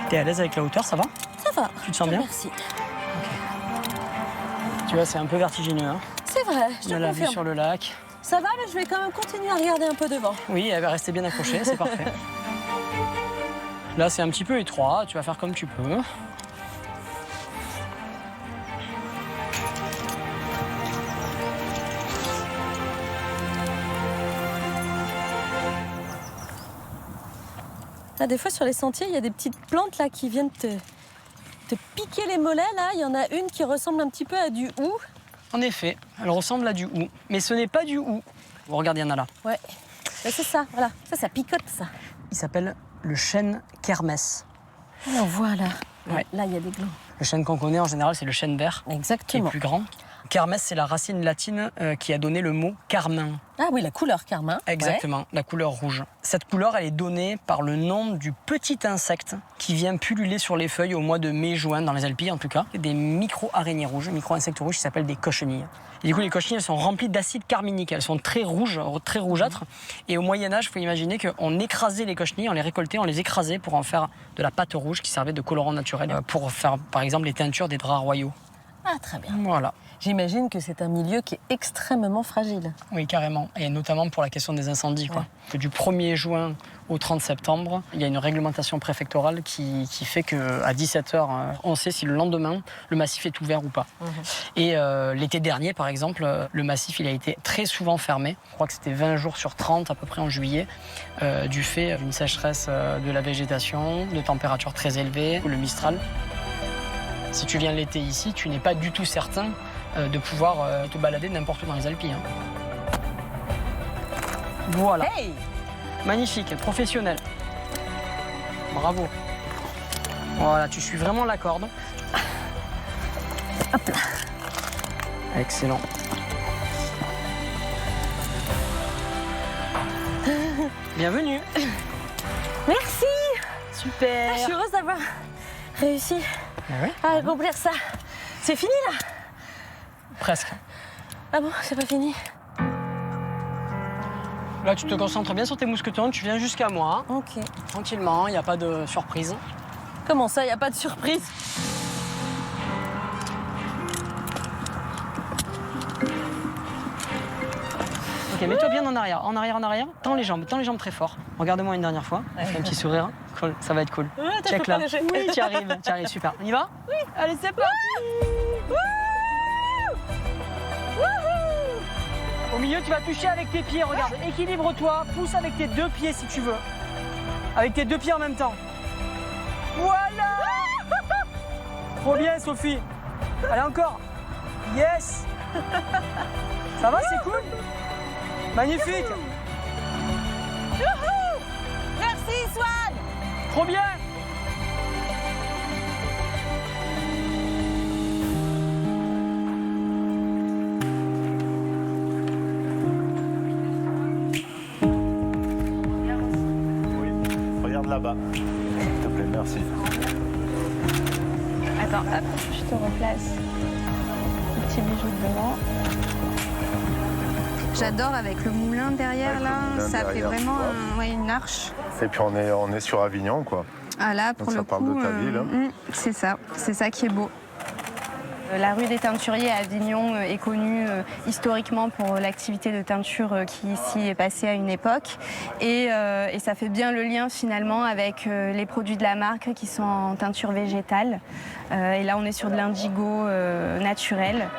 T'es à l'aise avec la hauteur, ça va? Ça va. Tu te sens bien? Merci. Tu vois, c'est un peu vertigineux. Hein. C'est vrai, je te On a la vue confirme. sur le lac. Ça va, mais je vais quand même continuer à regarder un peu devant. Oui, elle va rester bien accrochée, c'est parfait. Là, c'est un petit peu étroit, tu vas faire comme tu peux. Là, des fois, sur les sentiers, il y a des petites plantes là qui viennent te piquer les mollets. Là, il y en a une qui ressemble un petit peu à du hou. En effet, elle ressemble à du hou, mais ce n'est pas du hou. Vous regardez, il y en a là. Ouais, ben, c'est ça, voilà. Ça picote, ça. Il s'appelle le chêne kermès. Alors voilà. Ouais. Là, il y a des glands. Le chêne qu'on connaît en général, c'est le chêne vert. Exactement. Qui est plus grand. Kermès, c'est la racine latine qui a donné le mot carmin. Ah oui, la couleur carmin. Exactement, la couleur rouge. Cette couleur, elle est donnée par le nom du petit insecte qui vient pulluler sur les feuilles au mois de mai-juin, dans les Alpilles en tout cas. Des micro-araignées rouges, micro-insectes rouges qui s'appellent des cochenilles. Et du coup, les cochenilles, elles sont remplies d'acide carminique. Elles sont très rouges, très rougeâtres. Et au Moyen-Âge, il faut imaginer qu'on écrasait les cochenilles, on les récoltait, on les écrasait pour en faire de la pâte rouge qui servait de colorant naturel pour faire, par exemple, les teintures des draps royaux. Ah, très bien. Voilà. J'imagine que c'est un milieu qui est extrêmement fragile. Oui, carrément. Et notamment pour la question des incendies. Quoi. Que du 1er juin au 30 septembre, il y a une réglementation préfectorale qui fait qu'à 17h, on sait si le lendemain, le massif est ouvert ou pas. Et l'été dernier, par exemple, le massif il a été très souvent fermé. Je crois que c'était 20 jours sur 30 à peu près en juillet, du fait d'une sécheresse de la végétation, de températures très élevées, le Mistral. Si tu viens l'été ici, tu n'es pas du tout certain de pouvoir te balader n'importe où dans les Alpilles. Hein. Voilà. Hey! Magnifique, professionnel. Bravo. Voilà, tu suis vraiment la corde. Hop là. Excellent. Bienvenue. Merci. Super. Je suis heureuse d'avoir réussi à accomplir ça. C'est fini là? Presque. Ah bon, c'est pas fini? Là, tu te concentres bien sur tes mousquetons, tu viens jusqu'à moi. Ok. Tranquillement, il n'y a pas de surprise. Comment ça, il n'y a pas de surprise? Ok, mets-toi bien en arrière, en arrière. Tends les jambes très fort. Regarde-moi une dernière fois. Fais un petit sourire. Cool, ça va être cool. Check là. Oui, tu arrives, super. On y va? Oui. Allez, c'est parti. Au milieu, tu vas toucher avec tes pieds, regarde. Équilibre-toi, pousse avec tes deux pieds si tu veux. Avec tes deux pieds en même temps. Voilà. Trop bien, Sophie. Allez, encore. Yes. Ça va, c'est cool? Magnifique. Merci, Swan. Trop bien. Regarde là-bas. S'il te plaît, merci. Attends, hop, je te replace le petit bijou devant. j'adore avec le moulin derrière Avec là, le moulin ça fait derrière, vraiment tu vois. une arche. Et puis on est sur Avignon, quoi. Ah là, pour Donc le ça parle coup, de ta ville. Hein. c'est ça qui est beau. La rue des Teinturiers à Avignon est connue historiquement pour l'activité de teinture qui ici est passée à une époque. Et ça fait bien le lien finalement avec les produits de la marque qui sont en teinture végétale. Et là, on est sur de l'indigo naturel.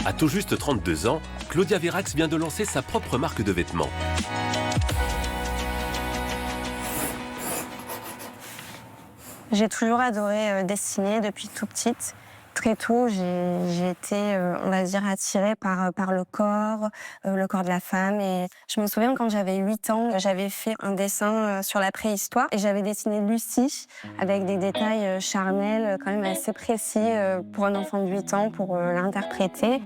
À tout juste 32 ans, Claudia Verax vient de lancer sa propre marque de vêtements. J'ai toujours adoré dessiner depuis tout petite. Très tôt, j'ai été, on va dire, attirée par le corps de la femme. Et je me souviens quand j'avais 8 ans, j'avais fait un dessin sur la préhistoire et j'avais dessiné Lucie avec des détails charnels quand même assez précis pour un enfant de 8 ans pour l'interpréter.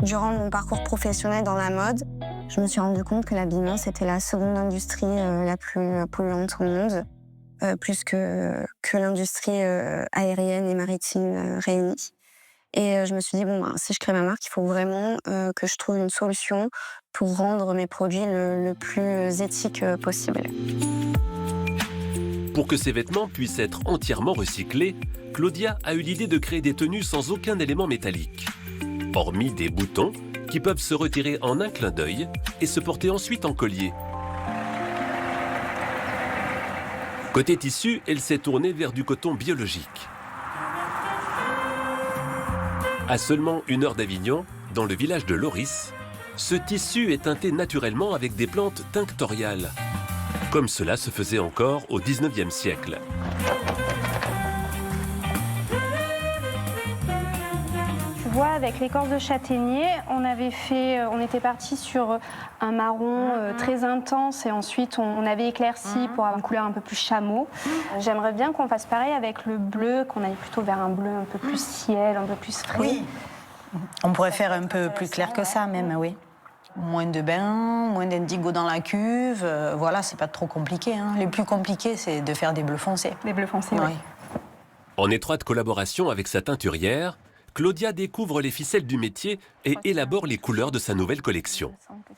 Durant mon parcours professionnel dans la mode, je me suis rendu compte que l'habillement, c'était la seconde industrie la plus polluante au monde, plus que l'industrie aérienne et maritime réunie. Et je me suis dit, si je crée ma marque, il faut vraiment que je trouve une solution pour rendre mes produits le plus éthique possible. Pour que ces vêtements puissent être entièrement recyclés, Claudia a eu l'idée de créer des tenues sans aucun élément métallique. Hormis des boutons qui peuvent se retirer en un clin d'œil et se porter ensuite en collier. Côté tissu, elle s'est tournée vers du coton biologique. À seulement 1 heure d'Avignon, dans le village de Loris, ce tissu est teinté naturellement avec des plantes tinctoriales, comme cela se faisait encore au XIXe siècle. Avec l'écorce de châtaignier, on était parti sur un marron très intense et ensuite on avait éclairci pour avoir une couleur un peu plus chameau. J'aimerais bien qu'on fasse pareil avec le bleu, qu'on aille plutôt vers un bleu un peu plus ciel, un peu plus frais. Oui, on pourrait faire un peu plus clair que ça même, oui. Moins de bain, moins d'indigo dans la cuve, voilà, c'est pas trop compliqué. Hein. Le plus compliqué, c'est de faire des bleus foncés. Des bleus foncés, oui. En étroite collaboration avec sa teinturière, Claudia découvre les ficelles du métier et élabore les couleurs de sa nouvelle collection.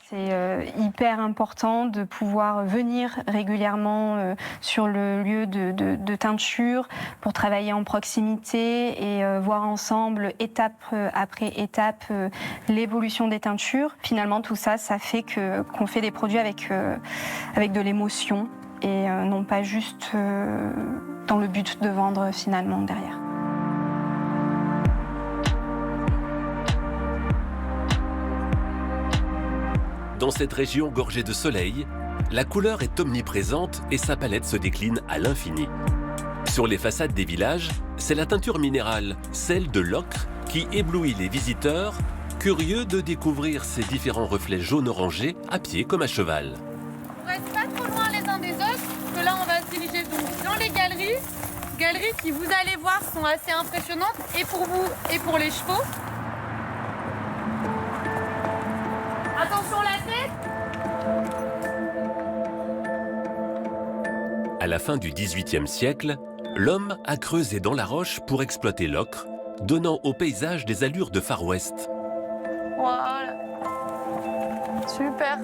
C'est hyper important de pouvoir venir régulièrement sur le lieu de teinture pour travailler en proximité et voir ensemble, étape après étape, l'évolution des teintures. Finalement, tout ça, ça fait qu'on fait des produits avec de l'émotion et non pas juste dans le but de vendre finalement derrière. Dans cette région gorgée de soleil, la couleur est omniprésente et sa palette se décline à l'infini. Sur les façades des villages, c'est la teinture minérale, celle de l'ocre, qui éblouit les visiteurs, curieux de découvrir ces différents reflets jaune-orangé à pied comme à cheval. On reste pas trop loin les uns des autres, que là on va se diriger donc dans les galeries qui, vous allez voir, sont assez impressionnantes et pour vous et pour les chevaux. Attention la tête! À la fin du XVIIIe siècle, l'homme a creusé dans la roche pour exploiter l'ocre, donnant au paysage des allures de Far West. Voilà. Super.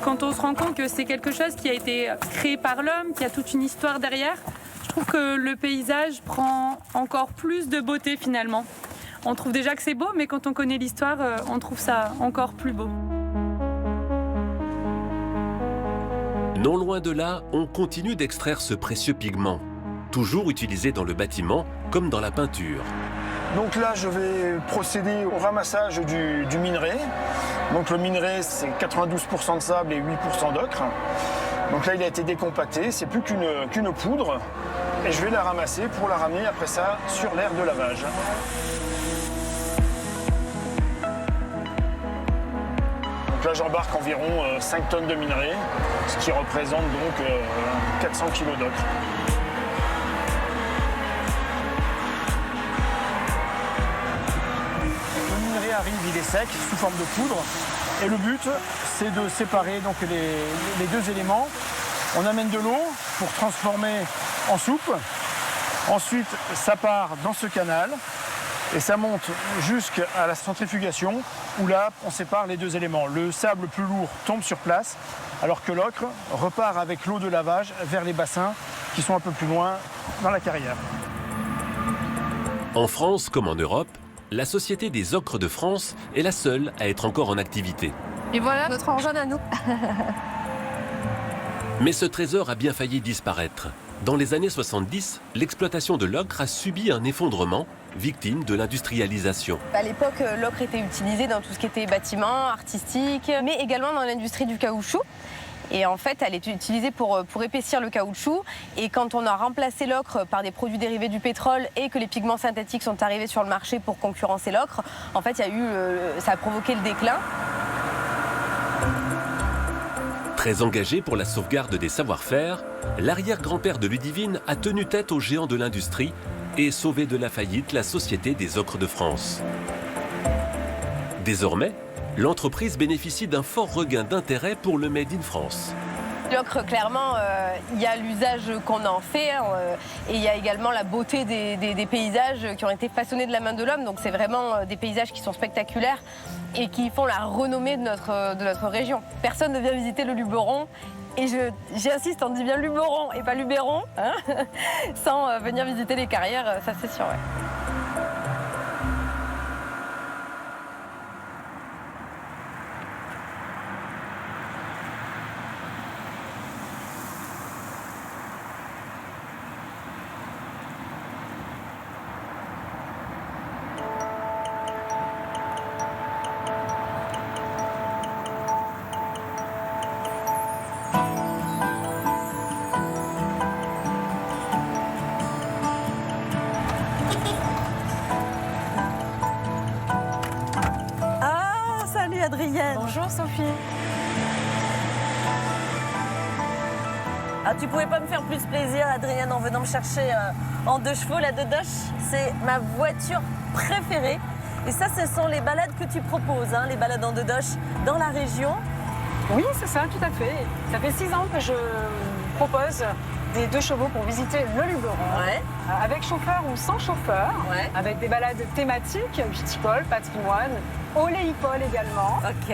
Quand on se rend compte que c'est quelque chose qui a été créé par l'homme, qui a toute une histoire derrière, je trouve que le paysage prend encore plus de beauté finalement. On trouve déjà que c'est beau, mais quand on connaît l'histoire, on trouve ça encore plus beau. Non loin de là, on continue d'extraire ce précieux pigment, toujours utilisé dans le bâtiment comme dans la peinture. Donc là, je vais procéder au ramassage du minerai. Donc le minerai, c'est 92% de sable et 8% d'ocre. Donc là, il a été décompacté, c'est plus qu'une poudre. Et je vais la ramasser pour la ramener après ça sur l'aire de lavage. Donc là, j'embarque environ 5 tonnes de minerai, ce qui représente donc 400 kg d'ocre. Le minerai arrive, il est sec, sous forme de poudre. Et le but, c'est de séparer donc, les deux éléments. On amène de l'eau pour transformer en soupe. Ensuite, ça part dans ce canal et ça monte jusqu'à la centrifugation où là, on sépare les deux éléments. Le sable plus lourd tombe sur place alors que l'ocre repart avec l'eau de lavage vers les bassins qui sont un peu plus loin dans la carrière. En France comme en Europe, la Société des ocres de France est la seule à être encore en activité. Et voilà notre engin à nous. Mais ce trésor a bien failli disparaître. Dans les années 70, l'exploitation de l'ocre a subi un effondrement, victime de l'industrialisation. À l'époque, l'ocre était utilisé dans tout ce qui était bâtiment, artistique, mais également dans l'industrie du caoutchouc. Et en fait, elle est utilisée pour épaissir le caoutchouc. Et quand on a remplacé l'ocre par des produits dérivés du pétrole et que les pigments synthétiques sont arrivés sur le marché pour concurrencer l'ocre, en fait, ça a provoqué le déclin. Très engagé pour la sauvegarde des savoir-faire, l'arrière-grand-père de Ludivine a tenu tête aux géants de l'industrie et sauvé de la faillite la Société des ocres de France. Désormais, l'entreprise bénéficie d'un fort regain d'intérêt pour le Made in France. L'ocre, clairement, il y a l'usage qu'on en fait et il y a également la beauté des paysages qui ont été façonnés de la main de l'homme. Donc c'est vraiment des paysages qui sont spectaculaires et qui font la renommée de notre région. Personne ne vient visiter le Luberon. Et j'insiste, on dit bien Luberon et pas Luberon, hein, sans venir visiter les carrières, ça c'est sûr. Ouais. Adrienne. Bonjour Sophie. Ah, tu pouvais pas me faire plus plaisir, Adrienne, en venant me chercher en 2 chevaux. La Dodoche, c'est ma voiture préférée. Et ça, ce sont les balades que tu proposes, hein, les balades en Dodoche dans la région. Oui, c'est ça, tout à fait. Ça fait 6 ans que je propose des 2 chevaux pour visiter le Luberon, avec chauffeur ou sans chauffeur, avec des balades thématiques, viticole, patrimoine, oléicole également. Ok.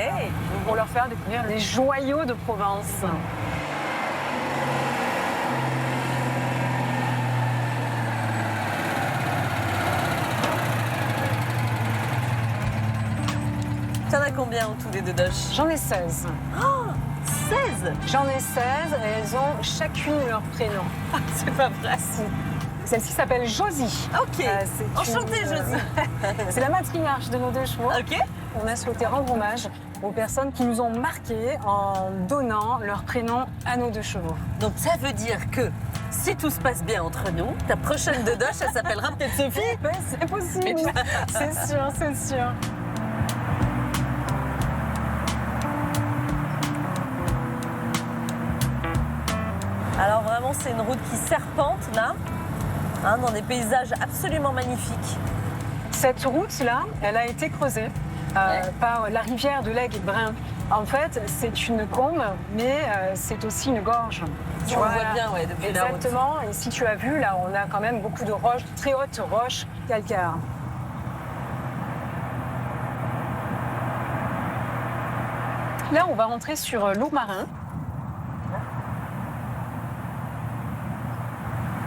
Pour leur faire découvrir les joyaux de Provence. T'en as combien au tout des Dodoches? J'en ai 16. Oh, 16? J'en ai 16 et elles ont chacune leur prénom. C'est pas vrai. Celle-ci s'appelle Josie. Ok. Enchantée, Josie. C'est la matriarche de nos 2 chevaux. Ok. On a souhaité rendre hommage aux personnes qui nous ont marqués en donnant leur prénom à nos 2 chevaux. Donc ça veut dire que si tout se passe bien entre nous, ta prochaine Dodoche, elle s'appellera peut-être Sophie? C'est possible. C'est sûr, c'est sûr. Alors vraiment, c'est une route qui serpente, là, hein, dans des paysages absolument magnifiques. Cette route-là, elle a été creusée par la rivière de l'Aigle Brun. En fait, c'est une combe, mais c'est aussi une gorge. On le voit bien, ouais, depuis la route. Exactement. Et si tu as vu, là, on a quand même beaucoup de roches, de très hautes roches calcaires. Là, on va rentrer sur Lourmarin.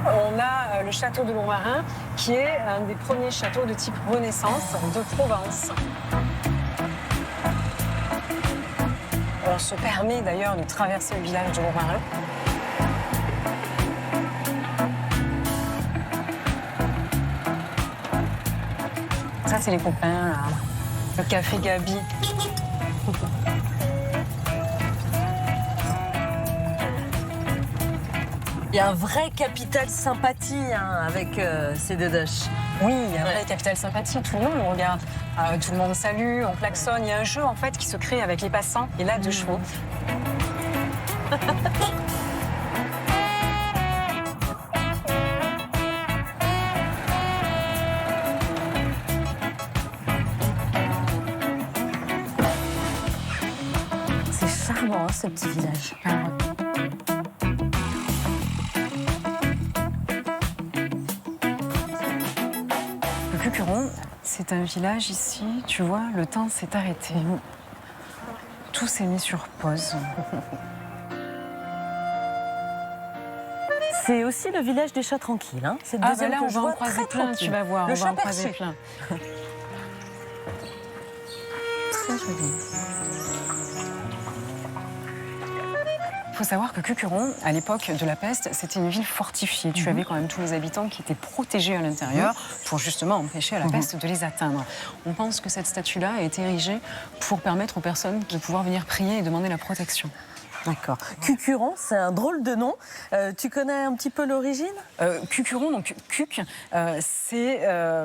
On a le château de Lourmarin, qui est un des premiers châteaux de type Renaissance de Provence. On se permet d'ailleurs de traverser le village de Lourmarin. Ça, c'est les copains, là. Le café Gabi. Il y a un vrai capital sympathie hein, avec ces Dodoches. Oui, il y a un vrai capital sympathie. Tout le monde nous regarde. Tout le monde salue, on klaxonne. Il y a un jeu en fait qui se crée avec les passants et là 2 chevaux. C'est charmant hein, ce petit village. Cucuron, c'est un village ici, tu vois, le temps s'est arrêté. Tout s'est mis sur pause. C'est aussi le village des chats tranquilles. Hein. C'est le Ah deuxième là, que on je va vois en croiser très plein, tranquille. tu vas voir, Le on va chat en croiser perché. plein. Très joli. Il faut savoir que Cucuron, à l'époque de la peste, c'était une ville fortifiée. Tu avais quand même tous les habitants qui étaient protégés à l'intérieur pour justement empêcher à la peste de les atteindre. On pense que cette statue-là a été érigée pour permettre aux personnes de pouvoir venir prier et demander la protection. D'accord. Cucuron, c'est un drôle de nom. Tu connais un petit peu l'origine? Cucuron, donc cuc, ça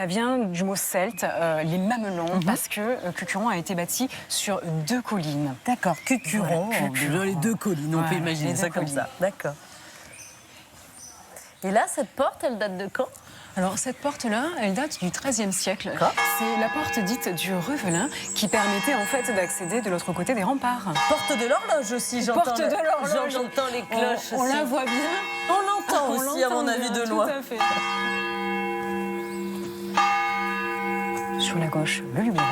vient du mot celte, les mamelons, parce que Cucuron a été bâti sur 2 collines. D'accord, Cucuron, Voilà, Cucuron. les 2 collines, on peut Voilà, imaginer les ça 2 comme collines. ça. D'accord. Et là, cette porte, elle date de quand? Alors cette porte-là, elle date du XIIIe siècle. C'est la porte dite du Revelin qui permettait en fait d'accéder de l'autre côté des remparts. Porte de l'horloge aussi, j'entends. Porte de l'horloge. J'entends les cloches. On la voit bien. On l'entend On aussi, à mon l'entend avis, bien, de loin. Tout à fait. Sur la gauche, le Luberon.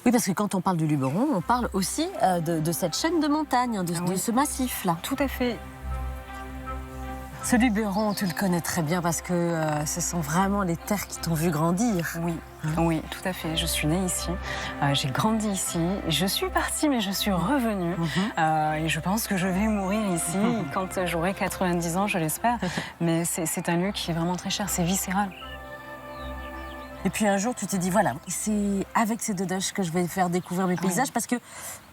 Oui, parce que quand on parle du Luberon, on parle aussi de cette chaîne de montagnes, de ce massif-là. Tout à fait. Ce Luberon, tu le connais très bien parce que ce sont vraiment les terres qui t'ont vu grandir. Oui, oui, tout à fait. Je suis née ici, j'ai grandi ici, je suis partie mais je suis revenue. Et je pense que je vais mourir ici quand j'aurai 90 ans, je l'espère. Mais c'est un lieu qui est vraiment très cher, c'est viscéral. Et puis un jour, tu t'es dit, voilà, c'est avec ces 2 Dutch que je vais faire découvrir mes paysages parce que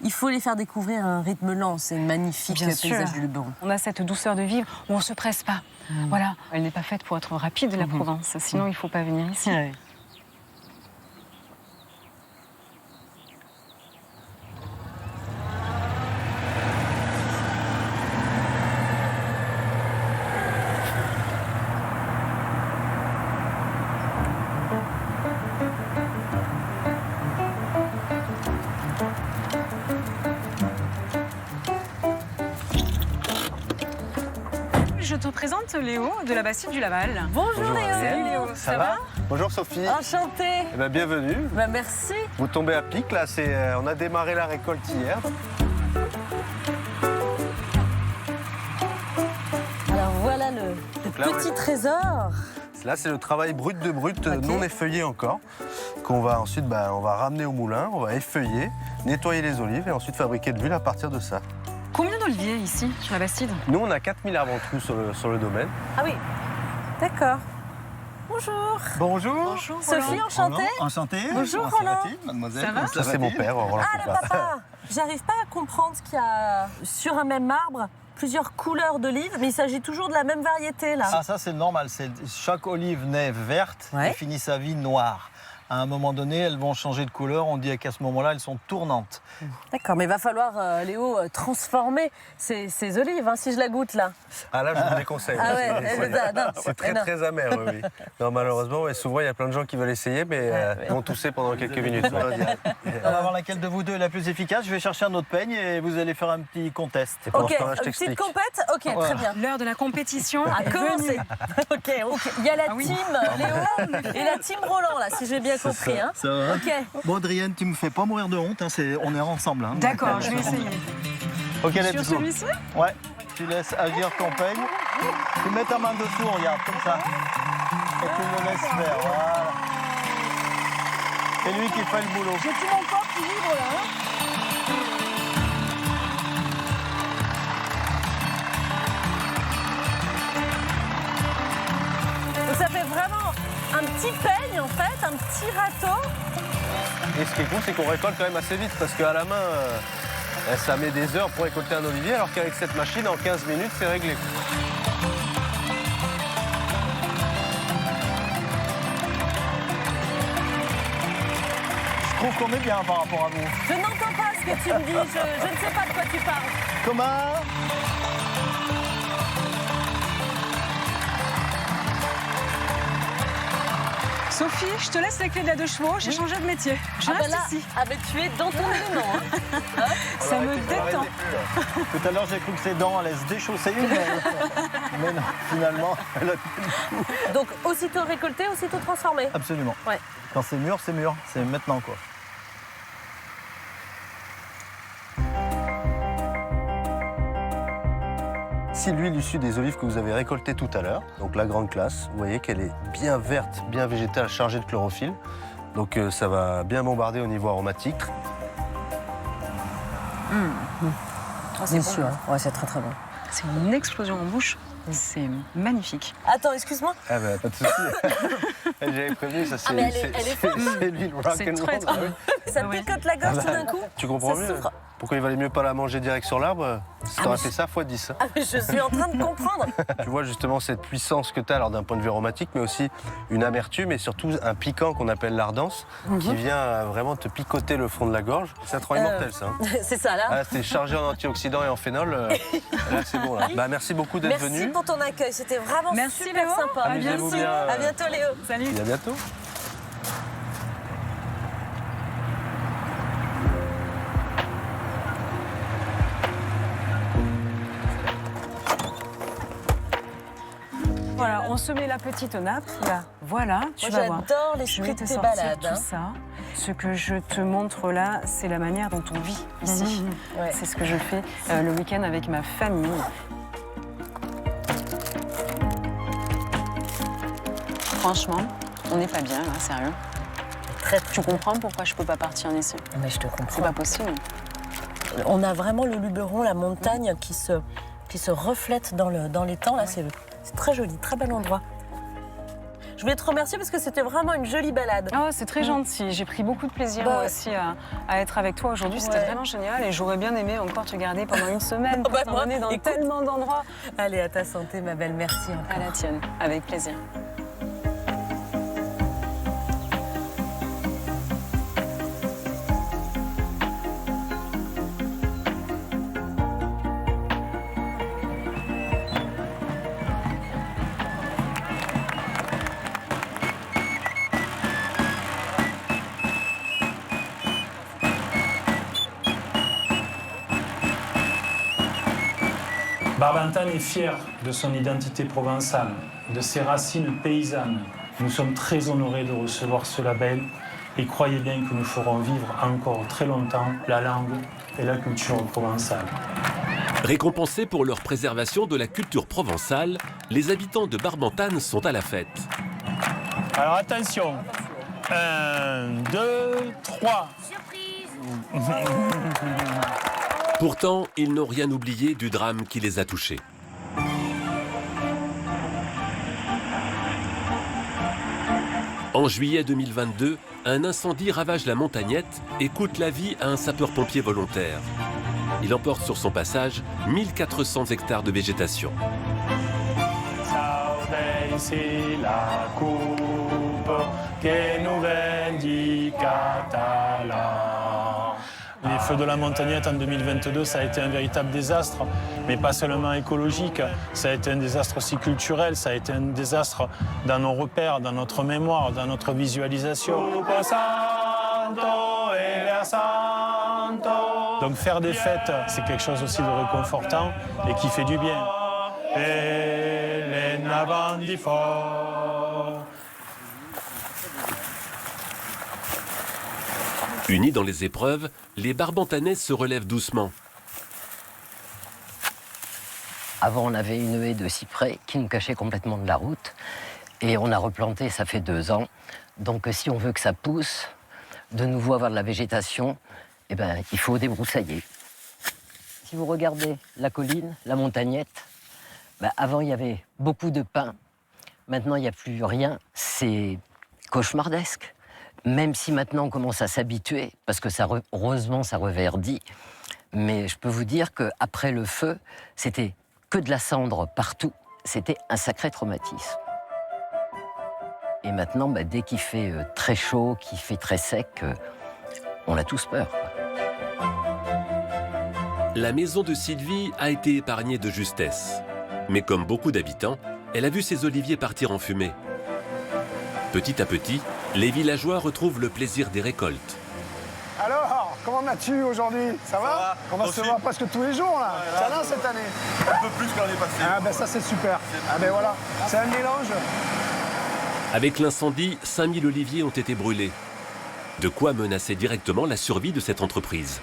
il faut les faire découvrir à un rythme lent. C'est un magnifique paysage du Luberon. On a cette douceur de vivre où on ne se presse pas. Voilà, elle n'est pas faite pour être rapide, la Provence. Sinon, il ne faut pas venir ici. Ouais. Je te présente Léo de la Bastide du Laval. Bonjour Léo. Salut Léo, ça va? Bonjour Sophie. Enchantée. Eh ben, bienvenue. Merci. Vous tombez à pic, là, on a démarré la récolte hier. Alors voilà le là, petit trésor. Là, c'est le travail brut de brut, non effeuillé encore, qu'on va ensuite on va ramener au moulin, on va effeuiller, nettoyer les olives et ensuite fabriquer de l'huile à partir de ça. Combien d'oliviers ici, sur la Bastide? Nous, on a 4000 arbres en tout sur le domaine. Ah oui, d'accord. Bonjour. Bonjour. Bonjour Sophie, enchantée. Enchanté. Bonjour Comment Roland. va-t-il, mademoiselle? Ça va? Ça, c'est mon père, Roland. Ah, le papa. J'arrive pas à comprendre qu'il y a sur un même arbre plusieurs couleurs d'olives, mais il s'agit toujours de la même variété là. Ah, ça c'est normal. Chaque olive naît verte et finit sa vie noire. À un moment donné, elles vont changer de couleur. On dit qu'à ce moment-là, elles sont tournantes. D'accord, mais il va falloir, Léo, transformer ces olives, hein, si je la goûte là. Ah là, je vous déconseille. Ah ouais, C'est très très amer, oui. Non, malheureusement, souvent, il y a plein de gens qui veulent essayer, mais ils vont tousser pendant quelques minutes. On va voir laquelle de vous deux est la plus efficace. Je vais chercher un autre peigne et vous allez faire un petit contest. Ok, une petite compète. Ok, très bien. L'heure de la compétition a commencé. Ok, il y a la team Léo et la team Roland là, si j'ai bien compris. Hein. Ça va. Ok. Bon, Adrienne, tu me fais pas mourir de honte. Hein, on est ensemble. Hein, D'accord, donc, je vais essayer. Ok, let's go. Sur celui-ci? Ouais. Tu laisses agir ton peigne. Tu mets ta main dessous, regarde, comme ça. Et tu le laisses faire. Voilà. C'est lui qui fait le boulot. J'ai tout mon corps qui vibre là. Hein. Donc ça fait vraiment un petit peigne en fait, un petit râteau. Et ce qui est cool, c'est qu'on récolte quand même assez vite parce qu'à la main, ça met des heures pour récolter un olivier, alors qu'avec cette machine, en 15 minutes, c'est réglé. Je trouve qu'on est bien par rapport à vous. Je n'entends pas ce que tu me dis, je ne sais pas de quoi tu parles. Comment ? Sophie, je te laisse les clés de la 2 chevaux, j'ai changé de métier. Je reste ici. Ah ben tu es dans ton élément. Hein. Ça me détend. Tout à l'heure, j'ai cru que ses dents allaient se déchausser. Mais non, finalement, elle a tenu le coup. Donc aussitôt récolté, aussitôt transformé. Absolument. Ouais. Quand c'est mûr, c'est maintenant quoi. Si l'huile issue des olives que vous avez récoltées tout à l'heure, donc la grande classe, vous voyez qu'elle est bien verte, bien végétale, chargée de chlorophylle. Donc ça va bien bombarder au niveau aromatique. C'est bon. sûr. Ouais, c'est très très bon. C'est une explosion en bouche. C'est magnifique. Attends, excuse-moi. Ah ben, pas de souci. J'avais prévenu, ça c'est l'huile rock'n'roll. Ah oui. Ça me picote la gorge tout d'un coup. Tu comprends Ça mieux s'ouvre. pourquoi il valait mieux pas la manger direct sur l'arbre? Ça t'aurait fait ça x 10. Ah mais je suis en train de comprendre. Tu vois justement cette puissance que tu as alors d'un point de vue aromatique, mais aussi une amertume et surtout un piquant qu'on appelle l'ardence, qui vient vraiment te picoter le fond de la gorge. Ça te rend immortel, ça. Hein. C'est ça là. Ah, c'est chargé en antioxydants et en phénol. Là, c'est bon. Là. Bah, merci beaucoup d'être venu. Merci pour ton accueil, c'était vraiment super Léo. sympa. Amusez-vous bien. À bientôt Léo. Salut. Et à bientôt. Voilà, on se met la petite nappe, là. Voilà, tu vas voir. J'adore Je vais l'esprit te de tes sortir balades. tout ça. Ce que je te montre là, c'est la manière dont on vit ici. Ouais. C'est ce que je fais le week-end avec ma famille. Franchement, on n'est pas bien, là, sérieux. Tu comprends pourquoi je peux pas partir d'ici? Mais je te comprends. C'est pas possible. On a vraiment le Luberon, la montagne qui se reflète dans les temps. Là, c'est très joli, très bel endroit. Je voulais te remercier parce que c'était vraiment une jolie balade. Oh, c'est très gentil. J'ai pris beaucoup de plaisir moi aussi à être avec toi aujourd'hui. C'était vraiment génial et j'aurais bien aimé encore te garder pendant une semaine pour t'emmener dans tellement d'endroits. Allez, à ta santé, ma belle. Merci encore. À la tienne, avec plaisir. Barbantane est fier de son identité provençale, de ses racines paysannes. Nous sommes très honorés de recevoir ce label et croyez bien que nous ferons vivre encore très longtemps la langue et la culture provençale. Récompensés pour leur préservation de la culture provençale, les habitants de Barbantane sont à la fête. Alors attention, 1, 2, 3. Pourtant, ils n'ont rien oublié du drame qui les a touchés. En juillet 2022, un incendie ravage la montagnette et coûte la vie à un sapeur-pompier volontaire. Il emporte sur son passage 1400 hectares de végétation. C'est la coupe que nous vendit Catalan. Les feux de la montagnette en 2022, ça a été un véritable désastre, mais pas seulement écologique, ça a été un désastre aussi culturel, ça a été un désastre dans nos repères, dans notre mémoire, dans notre visualisation. Donc faire des fêtes, c'est quelque chose aussi de réconfortant et qui fait du bien. Unis dans les épreuves, les Barbantanais se relèvent doucement. Avant, on avait une haie de cyprès qui nous cachait complètement de la route. Et on a replanté, ça fait 2 ans. Donc si on veut que ça pousse, de nouveau avoir de la végétation, eh ben, il faut débroussailler. Si vous regardez la colline, la montagnette, ben, avant il y avait beaucoup de pins. Maintenant il n'y a plus rien. C'est cauchemardesque. Même si maintenant on commence à s'habituer, parce que ça, heureusement ça reverdit. Mais je peux vous dire qu'après le feu, c'était que de la cendre partout. C'était un sacré traumatisme. Et maintenant, bah, dès qu'il fait très chaud, qu'il fait très sec, on a tous peur. La maison de Sylvie a été épargnée de justesse. Mais comme beaucoup d'habitants, elle a vu ses oliviers partir en fumée. Petit à petit, les villageois retrouvent le plaisir des récoltes. Alors, comment vas-tu aujourd'hui? Ça va? On va se voir presque tous les jours là. Ça va cette année? Un peu plus que l'année passée. Ah ben ça c'est super. Ah ben voilà, c'est un mélange. Avec l'incendie, 5000 oliviers ont été brûlés. De quoi menacer directement la survie de cette entreprise.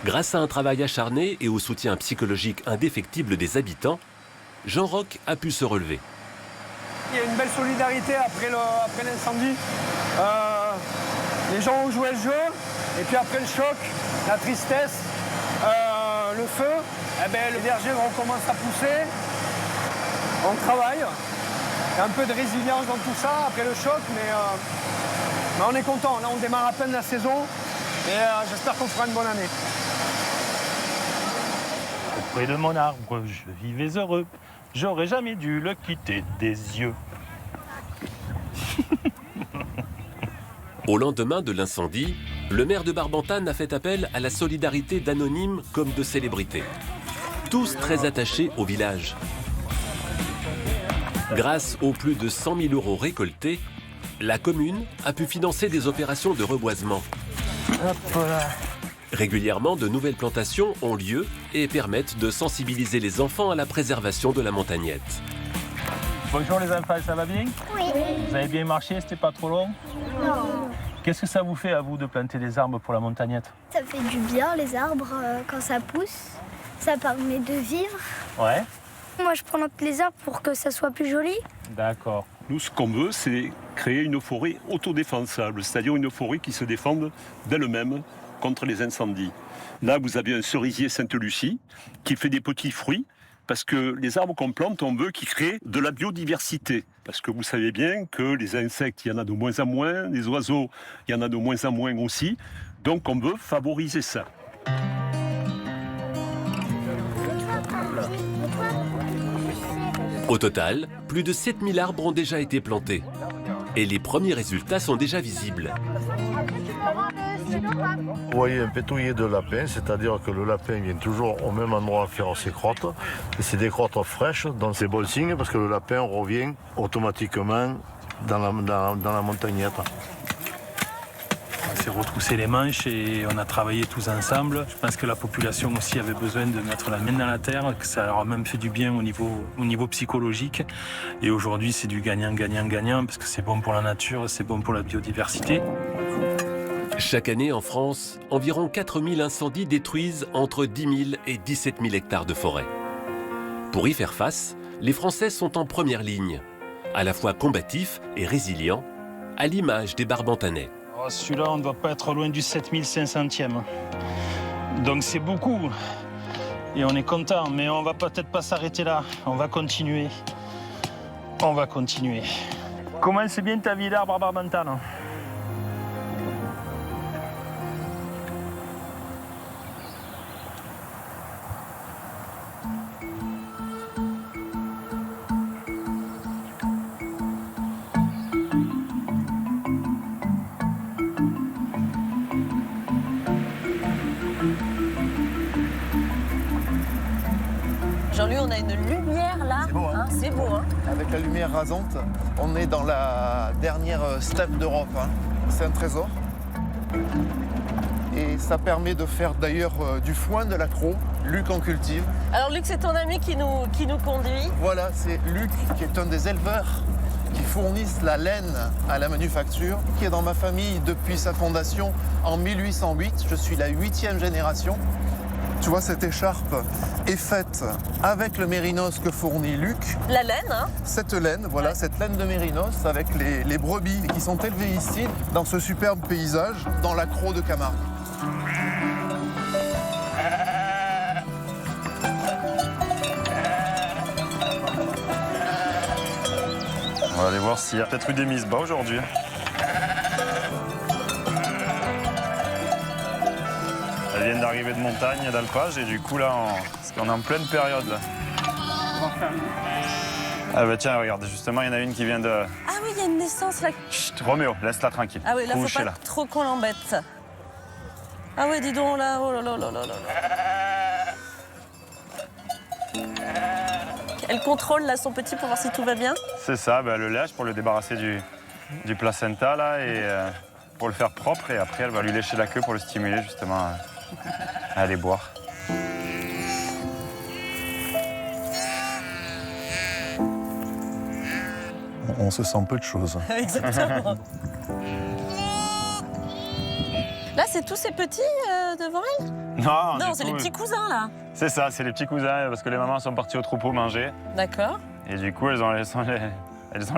Grâce à un travail acharné et au soutien psychologique indéfectible des habitants, Jean Roch a pu se relever. Il y a une belle solidarité après l'incendie. Les gens ont joué le jeu, et puis après le choc, la tristesse, le feu, les vergers vont commencer à pousser. On travaille. Il y a un peu de résilience dans tout ça après le choc, mais on est content. Là, on démarre à peine la saison, et j'espère qu'on fera une bonne année. Auprès de mon arbre, je vivais heureux. J'aurais jamais dû le quitter des yeux. Au lendemain de l'incendie, le maire de Barbentane a fait appel à la solidarité d'anonymes comme de célébrités. Tous très attachés au village. Grâce aux plus de 100 000 € récoltés, la commune a pu financer des opérations de reboisement. Hop là. Régulièrement, de nouvelles plantations ont lieu et permettent de sensibiliser les enfants à la préservation de la montagnette. Bonjour les enfants, ça va bien? Oui. Vous avez bien marché, c'était pas trop long? Non. Qu'est-ce que ça vous fait à vous de planter des arbres pour la montagnette? Ça fait du bien les arbres quand ça pousse. Ça permet de vivre. Ouais. Moi je plante les arbres pour que ça soit plus joli. D'accord. Nous, ce qu'on veut, c'est créer une forêt autodéfensable, c'est-à-dire une forêt qui se défende d'elle-même contre les incendies. Là, vous avez un cerisier Sainte-Lucie qui fait des petits fruits, parce que les arbres qu'on plante, on veut qu'ils créent de la biodiversité. Parce que vous savez bien que les insectes, il y en a de moins en moins, les oiseaux, il y en a de moins en moins aussi. Donc on veut favoriser ça. Au total, plus de 7000 arbres ont déjà été plantés. Et les premiers résultats sont déjà visibles. Vous voyez un pétouiller de lapin, c'est-à-dire que le lapin vient toujours au même endroit faire ses crottes. Et c'est des crottes fraîches, donc c'est bon signe parce que le lapin revient automatiquement dans la montagnette. On s'est retroussé les manches et on a travaillé tous ensemble. Je pense que la population aussi avait besoin de mettre la main dans la terre, que ça leur a même fait du bien au niveau psychologique. Et aujourd'hui, c'est du gagnant-gagnant-gagnant parce que c'est bon pour la nature, c'est bon pour la biodiversité. Chaque année en France, environ 4000 incendies détruisent entre 10 000 et 17 000 hectares de forêt. Pour y faire face, les Français sont en première ligne, à la fois combatifs et résilients, à l'image des Barbentanais. Oh, celui-là, on ne doit pas être loin du 7500e. Donc c'est beaucoup. Et on est content, mais on va peut-être pas s'arrêter là. On va continuer. On va continuer. Comment c'est bien ta vie d'arbre à Barbentane? Jean-Louis, on a une lumière là. C'est beau, hein? C'est beau, hein? Avec la lumière rasante, on est dans la dernière steppe d'Europe. Hein. C'est un trésor. Et ça permet de faire d'ailleurs du foin de l'accro. Luc en cultive. Alors Luc, c'est ton ami qui nous conduit. Voilà, c'est Luc qui est un des éleveurs qui fournissent la laine à la manufacture, qui est dans ma famille depuis sa fondation en 1808. Je suis la 8e génération. Tu vois, cette écharpe est faite avec le mérinos que fournit Luc. La laine, hein? Cette laine, voilà, cette laine de mérinos avec les brebis qui sont élevées ici, dans ce superbe paysage, dans l'accro de Camargue. On va aller voir s'il y a peut-être eu des mises bas aujourd'hui. Elles viennent d'arriver de montagne, d'alpage, et du coup là, parce qu'on est en pleine période. Là. Ah bah tiens, regarde, justement, il y en a une qui vient de... Ah oui, il y a une naissance là. Chut, Roméo, laisse-la tranquille. Ah oui, là, faut Couchez, pas trop qu'on l'embête. Ah oui, dis donc, là, oh là là là là là. Elle contrôle là son petit pour voir si tout va bien. C'est ça, bah, le lâche pour le débarrasser du placenta là, et, pour le faire propre, et après elle va lui lécher la queue pour le stimuler justement à aller boire. On se sent peu de choses. Exactement. Là, c'est tous ces petits devant elle? Non, c'est les petits cousins, là. C'est ça, c'est les petits cousins, parce que les mamans sont parties au troupeau manger. D'accord. Et du coup, elles ont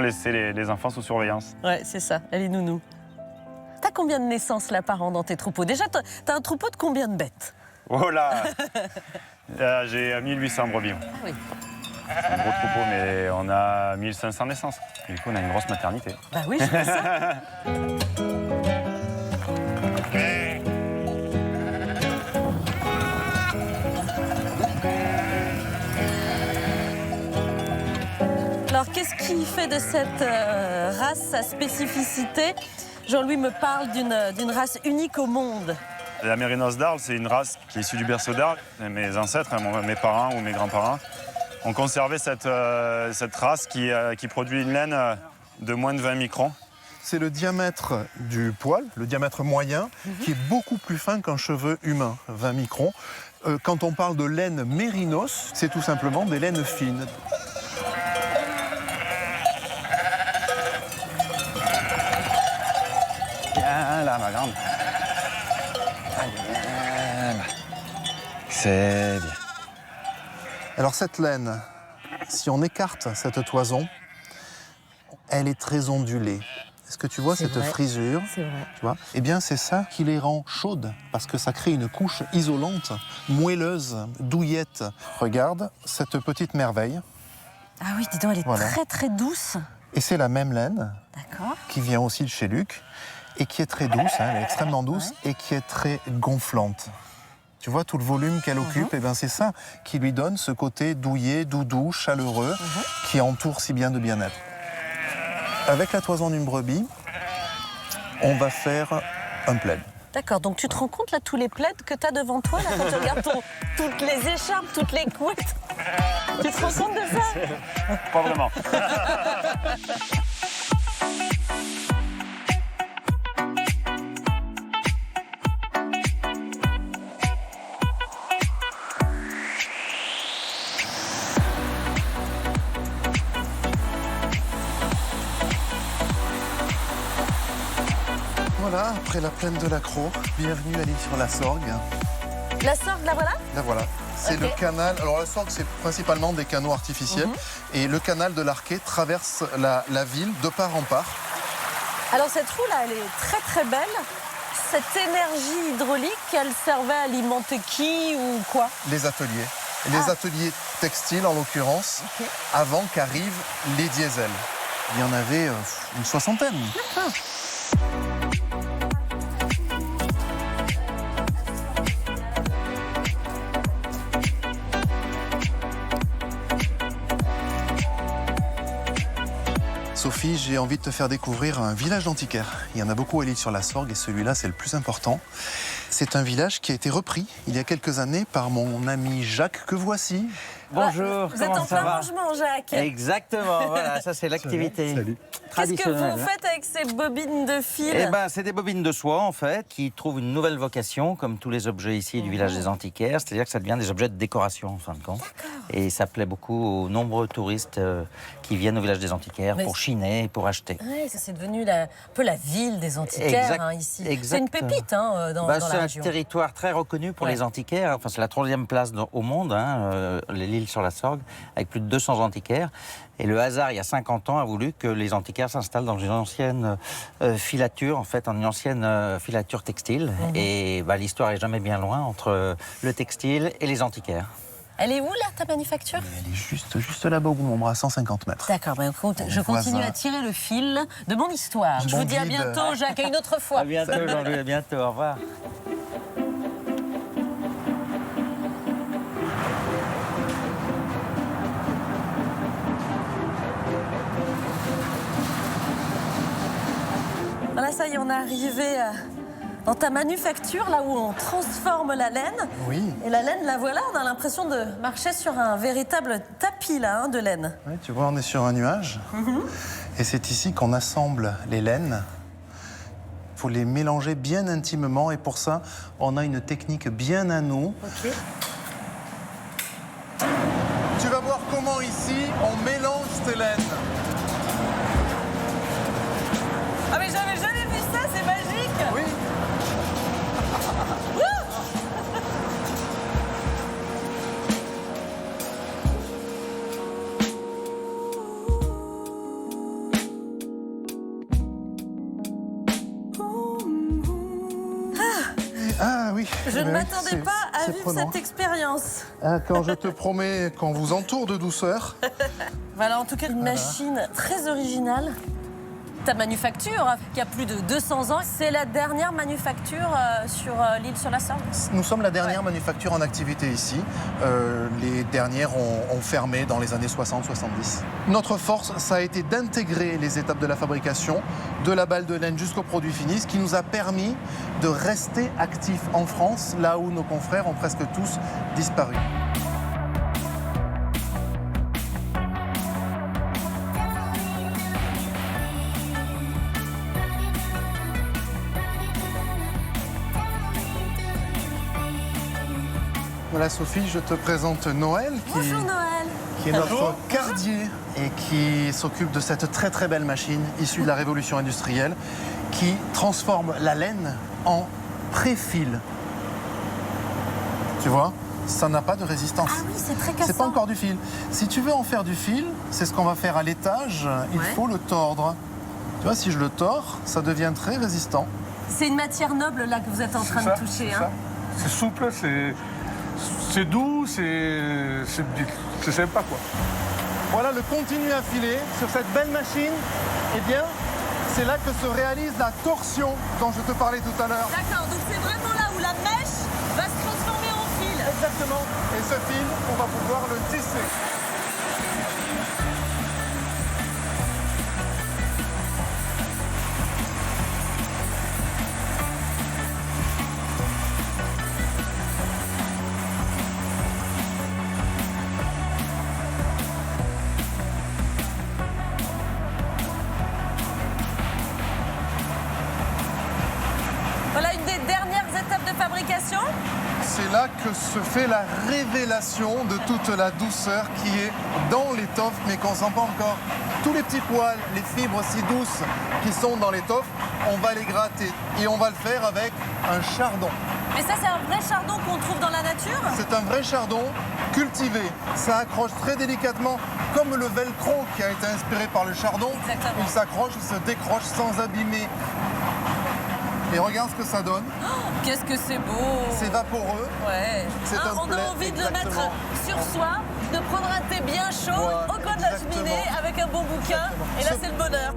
laissé les enfants sous surveillance. Ouais, c'est ça, elle est nounou. T'as combien de naissances, là, par an dans tes troupeaux? Déjà, t'as un troupeau de combien de bêtes? Oh là J'ai 1800 brebis. Ah oui. C'est un gros troupeau, mais on a 1500 naissances. Du coup, on a une grosse maternité. Bah oui, je fais ça. Alors, qu'est-ce qui fait de cette race sa spécificité? Jean-Louis me parle d'une race unique au monde. La Mérinos d'Arles, c'est une race qui est issue du berceau d'Arles. Mes ancêtres, mes parents ou mes grands-parents, ont conservé cette race qui produit une laine de moins de 20 microns. C'est le diamètre du poil, le diamètre moyen, qui est beaucoup plus fin qu'un cheveu humain, 20 microns. Quand on parle de laine mérinos, c'est tout simplement des laines fines. Viens là, ma grande. C'est bien. Alors cette laine, si on écarte cette toison, elle est très ondulée. Est-ce que tu vois cette frisure? C'est vrai. Tu vois? Eh bien, c'est ça qui les rend chaudes, parce que ça crée une couche isolante, moelleuse, douillette. Regarde cette petite merveille. Ah oui, dis donc, elle est très très douce. Et c'est la même laine D'accord. qui vient aussi de chez Luc, et qui est très douce, elle est extrêmement douce, et qui est très gonflante. Tu vois tout le volume qu'elle occupe, et bien c'est ça qui lui donne ce côté douillet, doudou, chaleureux, qui entoure si bien de bien-être. Avec la toison d'une brebis, on va faire un plaid. D'accord, donc tu te rends compte là tous les plaids que tu as devant toi là, quand tu regardes toutes les écharpes, toutes les couettes? Tu te rends compte de ça? Pas vraiment. Voilà, après la plaine de l'Accro, bienvenue à l'île sur la Sorgue. La Sorgue, la voilà? Là voilà, c'est le canal. Alors la Sorgue, c'est principalement des canaux artificiels. Et le canal de l'Arquet traverse la ville de part en part. Alors cette roue là, elle est très très belle. Cette énergie hydraulique, elle servait à alimenter qui ou quoi? Les ateliers. Les ateliers textiles en l'occurrence, avant qu'arrivent les diesels. Il y en avait une soixantaine. D'accord. Sophie, j'ai envie de te faire découvrir un village d'antiquaires. Il y en a beaucoup à l'île sur la Sorgue et celui-là, c'est le plus important. C'est un village qui a été repris il y a quelques années par mon ami Jacques, que voici. Bonjour, vous êtes en plein rangement, Jacques. Exactement, voilà, ça c'est l'activité. Salut. Qu'est-ce que vous faites avec ces bobines de fil? Eh ben, c'est des bobines de soie, en fait, qui trouvent une nouvelle vocation, comme tous les objets ici du village des antiquaires. C'est-à-dire que ça devient des objets de décoration, en fin de compte. Et ça plaît beaucoup aux nombreux touristes qui viennent au village des antiquaires pour chiner et pour acheter. Oui, c'est devenu un peu la ville des antiquaires ici. C'est une pépite dans la région. C'est un territoire très reconnu pour les antiquaires. Enfin, c'est la 3e place au monde, l'île sur la Sorgue, avec plus de 200 antiquaires. Et le hasard, il y a 50 ans, a voulu que les antiquaires s'installent dans une ancienne filature, en fait, une ancienne filature textile. Et l'histoire est jamais bien loin entre le textile et les antiquaires. Elle est où, là, ta manufacture? Elle est juste là-bas au bout de mon bras, à 150 mètres. D'accord, je continue à tirer le fil de mon histoire. Je vous dis à bientôt, Jacques, à une autre fois. À bientôt, Jean-Louis, à bientôt, au revoir. Voilà, ça y est, on est arrivé dans ta manufacture, là où on transforme la laine. Oui. Et la laine, la voilà, on a l'impression de marcher sur un véritable tapis, là, de laine. Oui, tu vois, on est sur un nuage. Et c'est ici qu'on assemble les laines. Il faut les mélanger bien intimement et pour ça, on a une technique bien à nous. Ok. Tu vas voir comment ici, on mélange ces laines. Ah mais j'avais jamais vu ça, c'est magique. Oui. Ah oui. Je ne oui, m'attendais pas à c'est vivre prenant. cette expérience. Ah, quand je te promets qu'on vous entoure de douceur. Voilà, en tout cas, une machine très originale. Ta manufacture, qui a plus de 200 ans, c'est la dernière manufacture sur l'île sur la Sorgue. Nous sommes la dernière manufacture en activité ici. Les dernières ont fermé dans les années 60-70. Notre force, ça a été d'intégrer les étapes de la fabrication, de la balle de laine jusqu'au produit fini, ce qui nous a permis de rester actifs en France, là où nos confrères ont presque tous disparu. Voilà Sophie, je te présente Noël, Bonjour Noël. qui est notre cardier et qui s'occupe de cette très très belle machine issue de la révolution industrielle qui transforme la laine en pré-fil. Tu vois, ça n'a pas de résistance. Ah oui, c'est très cassant. C'est pas encore du fil. Si tu veux en faire du fil, c'est ce qu'on va faire à l'étage, il faut le tordre. Tu vois, si je le tords, ça devient très résistant. C'est une matière noble là que vous êtes en train de toucher. Hein. C'est souple, c'est doux, c'est sympa quoi. Voilà, le continu à filer sur cette belle machine, eh bien, c'est là que se réalise la torsion dont je te parlais tout à l'heure. D'accord, donc c'est vraiment là où la mèche va se transformer en fil. Exactement. Et ce fil, on va pouvoir le tisser. Voilà une des dernières étapes de fabrication. C'est là que se fait la révélation de toute la douceur qui est dans l'étoffe, mais qu'on ne sent pas encore. Tous les petits poils, les fibres si douces qui sont dans l'étoffe, on va les gratter. Et on va le faire avec un chardon. Mais ça, c'est un vrai chardon qu'on trouve dans la nature? C'est un vrai chardon cultivé. Ça accroche très délicatement, comme le velcro qui a été inspiré par le chardon. Exactement. Il s'accroche, il se décroche sans abîmer. Et regarde ce que ça donne. Oh, qu'est-ce que c'est beau! C'est vaporeux. Ouais. C'est un On plaid, a envie de le mettre exactement. sur soi, de prendre un thé bien chaud Voilà, au coin de la exactement. cheminée avec un bon bouquin. Et là, c'est le bonheur.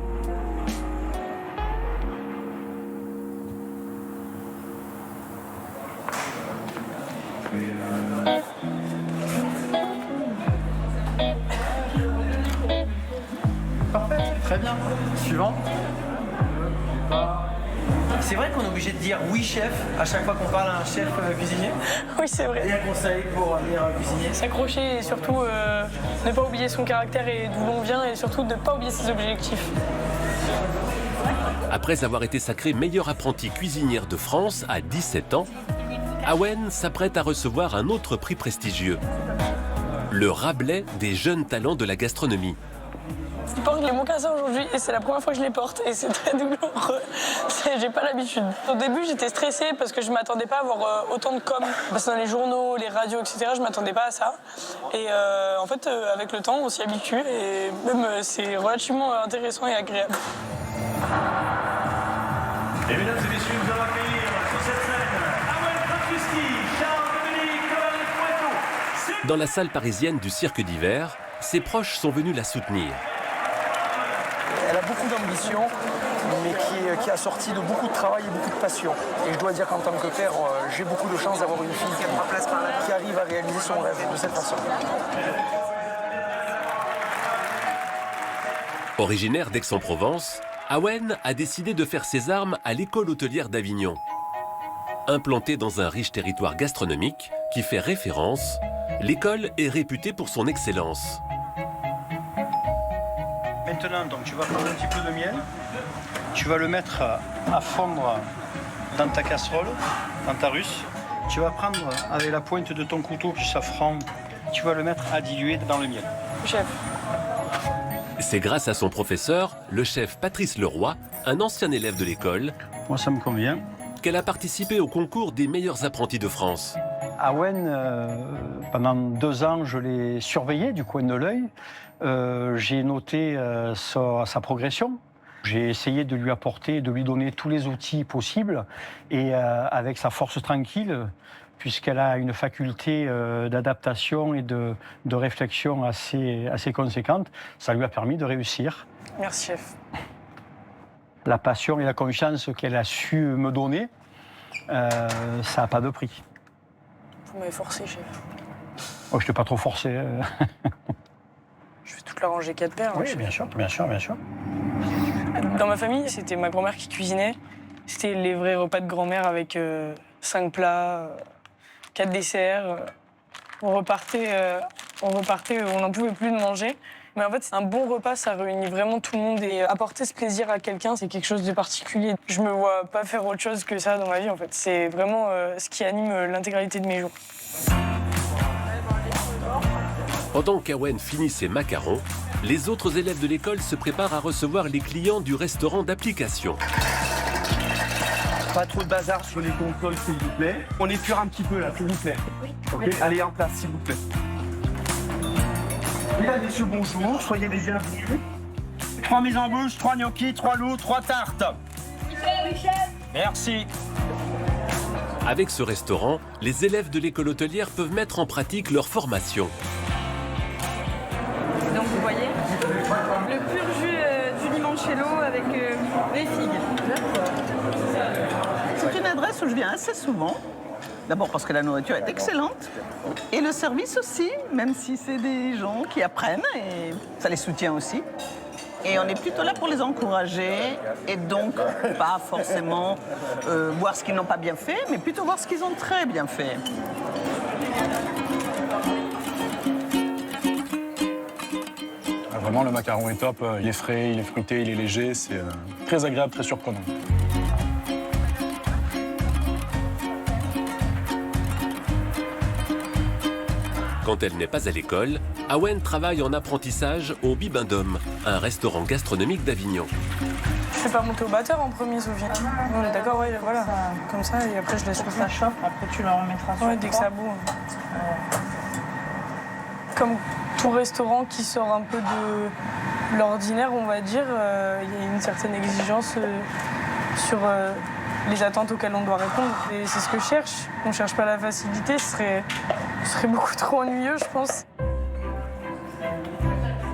Parfait, très bien. Suivant. C'est vrai qu'on est obligé de dire oui chef à chaque fois qu'on parle à un chef cuisinier. Oui, c'est vrai. Et un conseil pour devenir cuisinier. S'accrocher et surtout ne pas oublier son caractère et d'où l'on vient et surtout ne pas oublier ses objectifs. Après avoir été sacrée meilleure apprentie cuisinière de France à 17 ans, Awen s'apprête à recevoir un autre prix prestigieux, le Rabelais des jeunes talents de la gastronomie. Je porte les mocassins aujourd'hui et c'est la première fois que je les porte et c'est très douloureux. J'ai pas l'habitude. Au début, j'étais stressée parce que je m'attendais pas à avoir autant de com. Parce que dans les journaux, les radios, etc., je m'attendais pas à ça. Et en fait, avec le temps, on s'y habitue et même c'est relativement intéressant et agréable. Et mesdames et messieurs, nous allons accueillir sur cette scène Awen Krakowski, Charles-Dominique Poitou. Dans la salle parisienne du Cirque d'hiver, ses proches sont venus la soutenir. Elle a beaucoup d'ambition, mais qui est assortie de beaucoup de travail et beaucoup de passion. Et je dois dire qu'en tant que père, j'ai beaucoup de chance d'avoir une fille qui arrive à réaliser son rêve de cette façon. Originaire d'Aix-en-Provence, Awen a décidé de faire ses armes à l'école hôtelière d'Avignon. Implantée dans un riche territoire gastronomique qui fait référence, l'école est réputée pour son excellence. Maintenant, donc, tu vas prendre un petit peu de miel, tu vas le mettre à fondre dans ta casserole, dans ta russe. Tu vas prendre avec la pointe de ton couteau du safran, tu vas le mettre à diluer dans le miel. Chef. C'est grâce à son professeur, le chef Patrice Leroy, un ancien élève de l'école, Moi, ça me convient. qu'elle a participé au concours des meilleurs apprentis de France. Awen, pendant 2 ans, je l'ai surveillé du coin de l'œil. J'ai noté sa progression. J'ai essayé de lui apporter, de lui donner tous les outils possibles. Et avec sa force tranquille, puisqu'elle a une faculté d'adaptation et de réflexion assez conséquente, ça lui a permis de réussir. Merci, chef. La passion et la confiance qu'elle a su me donner, ça n'a pas de prix. Vous m'avez forcé, chef. Oh, je t'ai pas trop forcé. Je vais toute la ranger 4 paires. Oui, bien sûr, bien sûr, bien sûr. Dans ma famille, c'était ma grand-mère qui cuisinait. C'était les vrais repas de grand-mère avec 5 plats, 4 desserts. On repartait, on n'en pouvait plus de manger. Mais en fait, un bon repas, ça réunit vraiment tout le monde. Et apporter ce plaisir à quelqu'un, c'est quelque chose de particulier. Je me vois pas faire autre chose que ça dans ma vie, en fait. C'est vraiment ce qui anime l'intégralité de mes jours. Pendant qu'Awen finit ses macarons, les autres élèves de l'école se préparent à recevoir les clients du restaurant d'application. Pas trop de bazar sur les consoles, s'il vous plaît. On épure un petit peu là, s'il vous plaît. Ok, allez en place, s'il vous plaît. Mesdames, messieurs, bonjour, soyez les bienvenus. 3 mises en bouche, 3 gnocchis, 3 loups, 3 tartes. Merci. Avec ce restaurant, les élèves de l'école hôtelière peuvent mettre en pratique leur formation. Donc vous voyez, le pur jus du limoncello avec les figues. C'est une adresse où je viens assez souvent. D'abord parce que la nourriture est excellente. Et le service aussi, même si c'est des gens qui apprennent et ça les soutient aussi. Et on est plutôt là pour les encourager et donc pas forcément voir ce qu'ils n'ont pas bien fait, mais plutôt voir ce qu'ils ont très bien fait. Vraiment, le macaron est top. Il est frais, il est fruité, il est léger. C'est très agréable, très surprenant. Quand elle n'est pas à l'école, Awen travaille en apprentissage au Bibendum, un restaurant gastronomique d'Avignon. Je fais pas monter au batteur en premier, Sophie. On est d'accord, ouais, voilà. Comme ça, et après je laisse Ça chauffe, après tu le remettras sur ouais, dès que ça bout. Comme tout restaurant qui sort un peu de l'ordinaire, on va dire, il y a une certaine exigence sur les attentes auxquelles on doit répondre. Et c'est ce que je cherche. On ne cherche pas la facilité, ce serait beaucoup trop ennuyeux, je pense.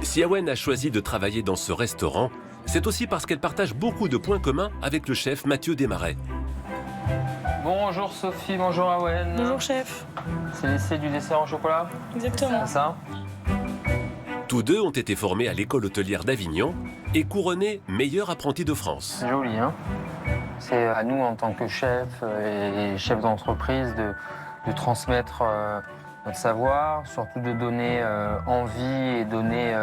Si Awen a choisi de travailler dans ce restaurant, c'est aussi parce qu'elle partage beaucoup de points communs avec le chef Mathieu Desmarais. Bonjour Sophie, bonjour Awen. Bonjour chef. C'est du dessert au chocolat? Exactement. C'est ça? Tous deux ont été formés à l'école hôtelière d'Avignon et couronnés meilleurs apprentis de France. C'est joli, hein? C'est à nous en tant que chefs et chefs d'entreprise de transmettre notre savoir, surtout de donner envie et donner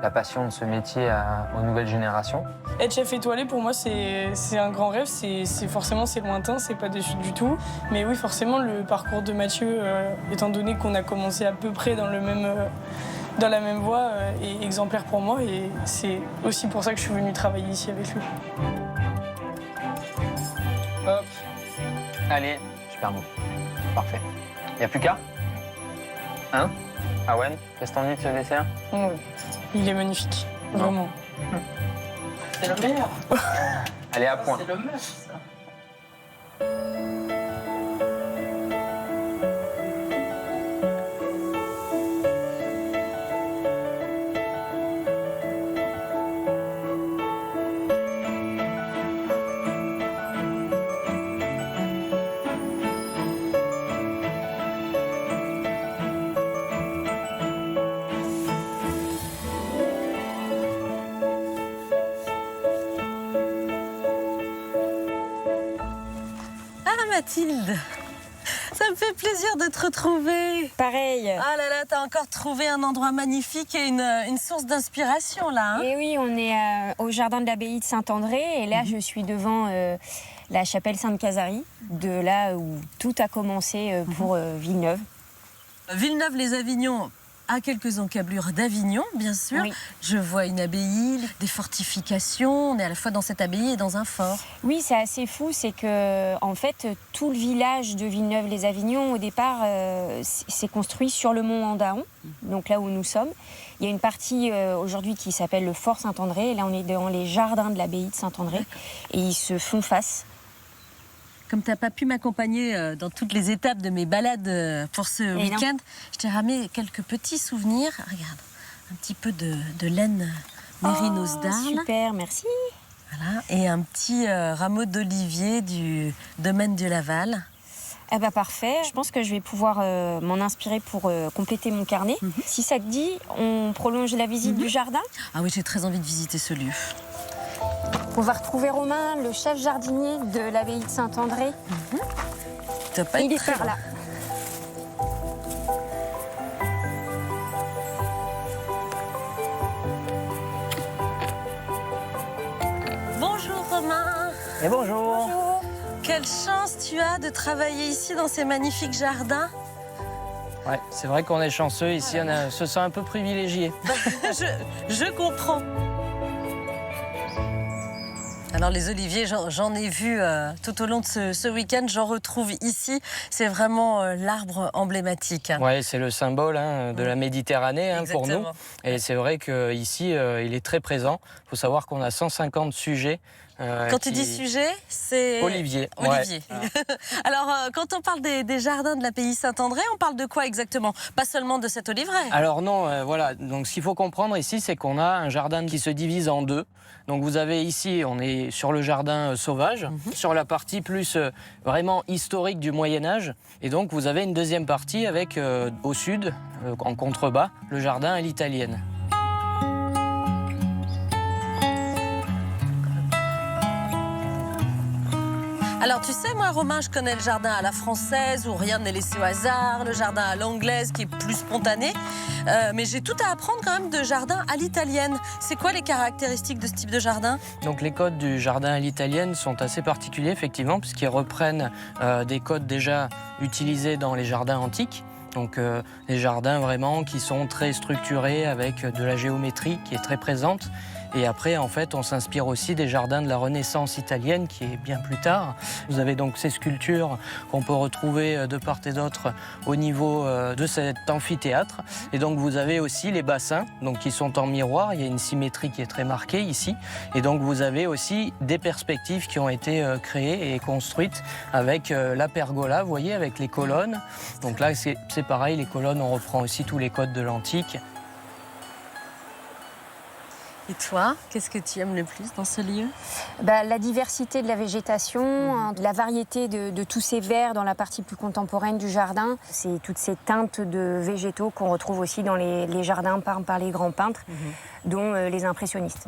la passion de ce métier aux nouvelles générations. Être chef étoilé, pour moi, c'est un grand rêve. Forcément, c'est lointain, c'est pas déçu du tout. Mais oui, forcément, le parcours de Mathieu, étant donné qu'on a commencé à peu près dans la même voie, est exemplaire pour moi. Et c'est aussi pour ça que je suis venue travailler ici avec lui. Hop. Allez, super bon. Parfait. Y a plus qu'à? Hein? Awen, qu'est-ce que t'en dis de ce dessert? Ouais. Il est magnifique, vraiment. C'est le meilleur. Allez, à point. C'est le meilleur, ça. Mathilde, ça me fait plaisir de te retrouver. Pareil. Ah là là, t'as encore trouvé un endroit magnifique et une source d'inspiration là. Hein. Et oui, on est au jardin de l'abbaye de Saint-André et là je suis devant la chapelle Sainte-Cazarie, de là où tout a commencé pour Villeneuve. Villeneuve-les-Avignon a quelques encablures d'Avignon, bien sûr. Oui. Je vois une abbaye, des fortifications. On est à la fois dans cette abbaye et dans un fort. Oui, c'est assez fou, c'est que en fait tout le village de Villeneuve-les-Avignon au départ s'est construit sur le mont Andaon, donc là où nous sommes. Il y a une partie aujourd'hui qui s'appelle le fort Saint-André. Et là, on est dans les jardins de l'abbaye de Saint-André et ils se font face. Comme tu n'as pas pu m'accompagner dans toutes les étapes de mes balades pour ce week-end, je t'ai ramené quelques petits souvenirs. Regarde, un petit peu de laine mérinos d'Arles. Super, merci. Voilà, et un petit rameau d'olivier du domaine du Laval. Eh ben parfait, je pense que je vais pouvoir m'en inspirer pour compléter mon carnet. Si ça te dit, on prolonge la visite du jardin. Ah oui, j'ai très envie de visiter ce lieu. On va retrouver Romain, le chef jardinier de l'abbaye de Saint-André. Il est par là. Bonjour Romain. Et bonjour. Quelle chance tu as de travailler ici dans ces magnifiques jardins. Ouais, c'est vrai qu'on est chanceux ici, on se sent un peu privilégié. Je comprends. Alors les oliviers, j'en ai vu tout au long de ce week-end, j'en retrouve ici. C'est vraiment l'arbre emblématique. Oui, c'est le symbole de la Méditerranée pour nous. Et c'est vrai qu'ici, il est très présent. Il faut savoir qu'on a 150 sujets. Quand tu dis sujet, c'est... Olivier. Olivier. Ouais. Alors, quand on parle des jardins de l'abbaye Saint-André, on parle de quoi exactement? Pas seulement de cet oliveraie. Alors non, voilà. Donc ce qu'il faut comprendre ici, c'est qu'on a un jardin qui se divise en deux. Donc vous avez ici, on est sur le jardin sauvage, sur la partie plus vraiment historique du Moyen-Âge. Et donc vous avez une deuxième partie avec, au sud, en contrebas, le jardin à l'italienne. Alors tu sais, moi Romain, je connais le jardin à la française où rien n'est laissé au hasard, le jardin à l'anglaise qui est plus spontané, mais j'ai tout à apprendre quand même de jardin à l'italienne. C'est quoi les caractéristiques de ce type de jardin? Donc les codes du jardin à l'italienne sont assez particuliers effectivement puisqu'ils reprennent des codes déjà utilisés dans les jardins antiques. Donc des jardins vraiment qui sont très structurés avec de la géométrie qui est très présente. Et après, en fait, on s'inspire aussi des jardins de la Renaissance italienne, qui est bien plus tard. Vous avez donc ces sculptures qu'on peut retrouver de part et d'autre au niveau de cet amphithéâtre. Et donc, vous avez aussi les bassins, donc, qui sont en miroir. Il y a une symétrie qui est très marquée ici. Et donc, vous avez aussi des perspectives qui ont été créées et construites avec la pergola, vous voyez, avec les colonnes. Donc là, c'est pareil, les colonnes, on reprend aussi tous les codes de l'antique. Et toi, qu'est-ce que tu aimes le plus dans ce lieu? La diversité de la végétation, la variété de tous ces verts dans la partie plus contemporaine du jardin. C'est toutes ces teintes de végétaux qu'on retrouve aussi dans les jardins peints par les grands peintres, dont les impressionnistes.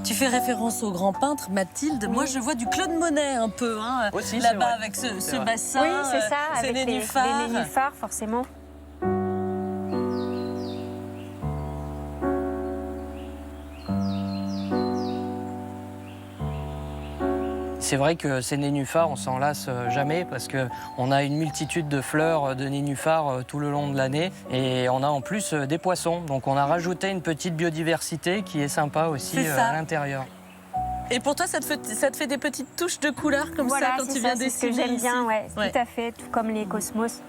Tu fais référence au grand peintre Mathilde. Oui. Moi, je vois du Claude Monet un peu, là-bas avec ce bassin, oui, c'est ça, ces avec nénuphars. Les nénuphars, forcément. C'est vrai que ces nénuphars, on s'en lasse jamais parce qu'on a une multitude de fleurs de nénuphars tout le long de l'année et on a en plus des poissons. Donc on a rajouté une petite biodiversité qui est sympa aussi à l'intérieur. Et pour toi, ça te fait des petites touches de couleurs comme ça quand tu viens dessiner? C'est ce que j'aime bien, ouais. Tout à fait, tout comme les cosmos.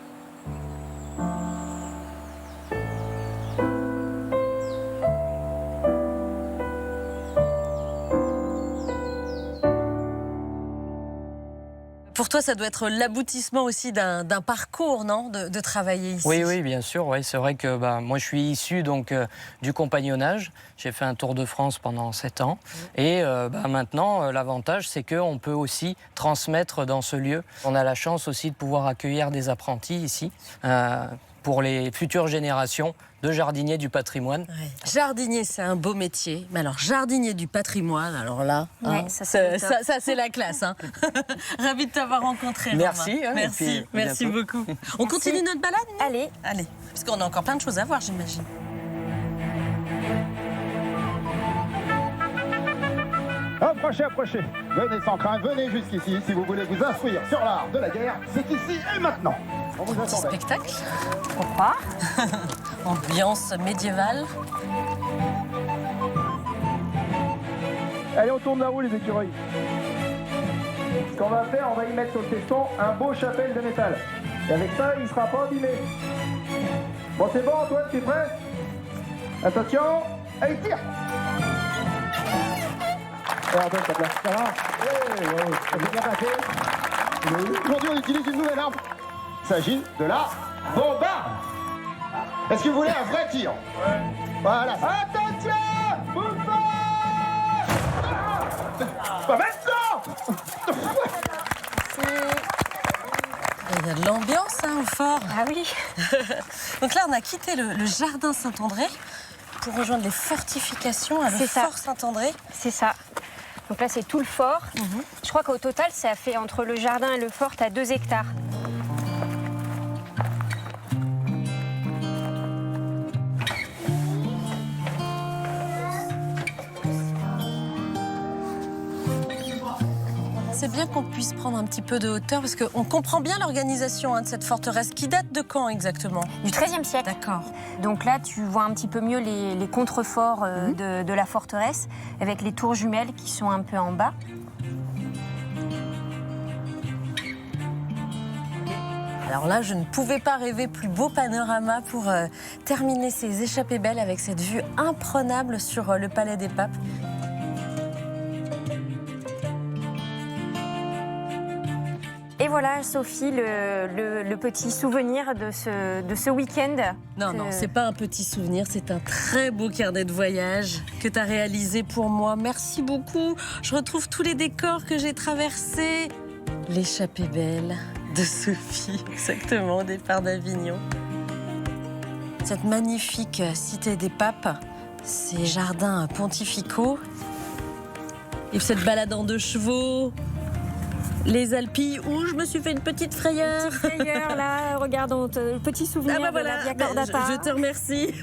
Pour toi, ça doit être l'aboutissement aussi d'un parcours, non, de travailler ici? Oui, bien sûr. Ouais. C'est vrai que moi, je suis issu donc, du compagnonnage. J'ai fait un tour de France pendant 7 ans. Et maintenant, l'avantage, c'est qu'on peut aussi transmettre dans ce lieu. On a la chance aussi de pouvoir accueillir des apprentis ici. pour les futures générations de jardiniers du patrimoine. Ouais. Jardinier, c'est un beau métier. Mais alors, jardinier du patrimoine, alors là, Ouais, hein, ça, c'est la classe. Hein. Ravi de t'avoir rencontré, Romain. Merci. Hein, merci, merci beaucoup. On continue notre balade, Nina ? Allez. Allez, parce qu'on a encore plein de choses à voir, j'imagine. Approchez, approchez. Venez sans crainte, venez jusqu'ici si vous voulez vous instruire sur l'art de la guerre. C'est ici et maintenant. On vous Petit attendait. spectacle. Pourquoi? Ambiance médiévale. Allez, on tourne la roue, les écureuils. Ce qu'on va faire, on va y mettre sur le teston un beau chapelle de métal. Et avec ça, il ne sera pas abîmé. Bon, c'est bon, Antoine, tu es prêt? Attention, allez, tire. Antoine, ta place. Ça va? Oui, ça s'est bien passé. Aujourd'hui, on utilise une nouvelle arme. Il s'agit de la bombarde. Est-ce que vous voulez un vrai tir? Ouais. Voilà. Attention! Bouge pas maintenant! Il y a de l'ambiance hein, au fort. Ah oui. Donc là, on a quitté le jardin Saint-André pour rejoindre les fortifications à le fort Saint-André. C'est ça. Donc là, c'est tout le fort. Je crois qu'au total, ça fait entre le jardin et le fort, à 2 hectares. C'est bien qu'on puisse prendre un petit peu de hauteur parce qu'on comprend bien l'organisation de cette forteresse qui date de quand exactement? Du XIIIe siècle. D'accord. Donc là, tu vois un petit peu mieux les contreforts de la forteresse avec les tours jumelles qui sont un peu en bas. Alors là, je ne pouvais pas rêver plus beau panorama pour terminer ces échappées belles avec cette vue imprenable sur le Palais des Papes. Et voilà, Sophie, le petit souvenir de ce week-end. Non, non, c'est pas un petit souvenir, c'est un très beau carnet de voyage que tu as réalisé pour moi. Merci beaucoup. Je retrouve tous les décors que j'ai traversés. L'échappée belle de Sophie, exactement, au départ d'Avignon. Cette magnifique cité des papes, ces jardins pontificaux, et cette balade en 2 chevaux, les Alpilles, où je me suis fait une petite frayeur. Une petite frayeur, là, regarde, petit souvenir de la Via Cordata. Je te remercie.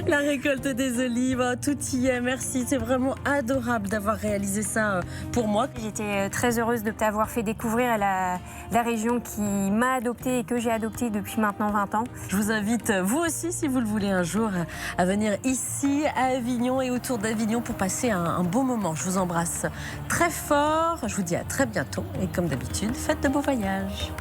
La récolte des olives, tout y est, merci. C'est vraiment adorable d'avoir réalisé ça pour moi. J'étais très heureuse de t'avoir fait découvrir la région qui m'a adoptée et que j'ai adoptée depuis maintenant 20 ans. Je vous invite, vous aussi, si vous le voulez un jour, à venir ici, à Avignon et autour d'Avignon pour passer un beau moment. Je vous embrasse très fort. Je vous dis à très bientôt. Et comme d'habitude, faites de beaux voyages.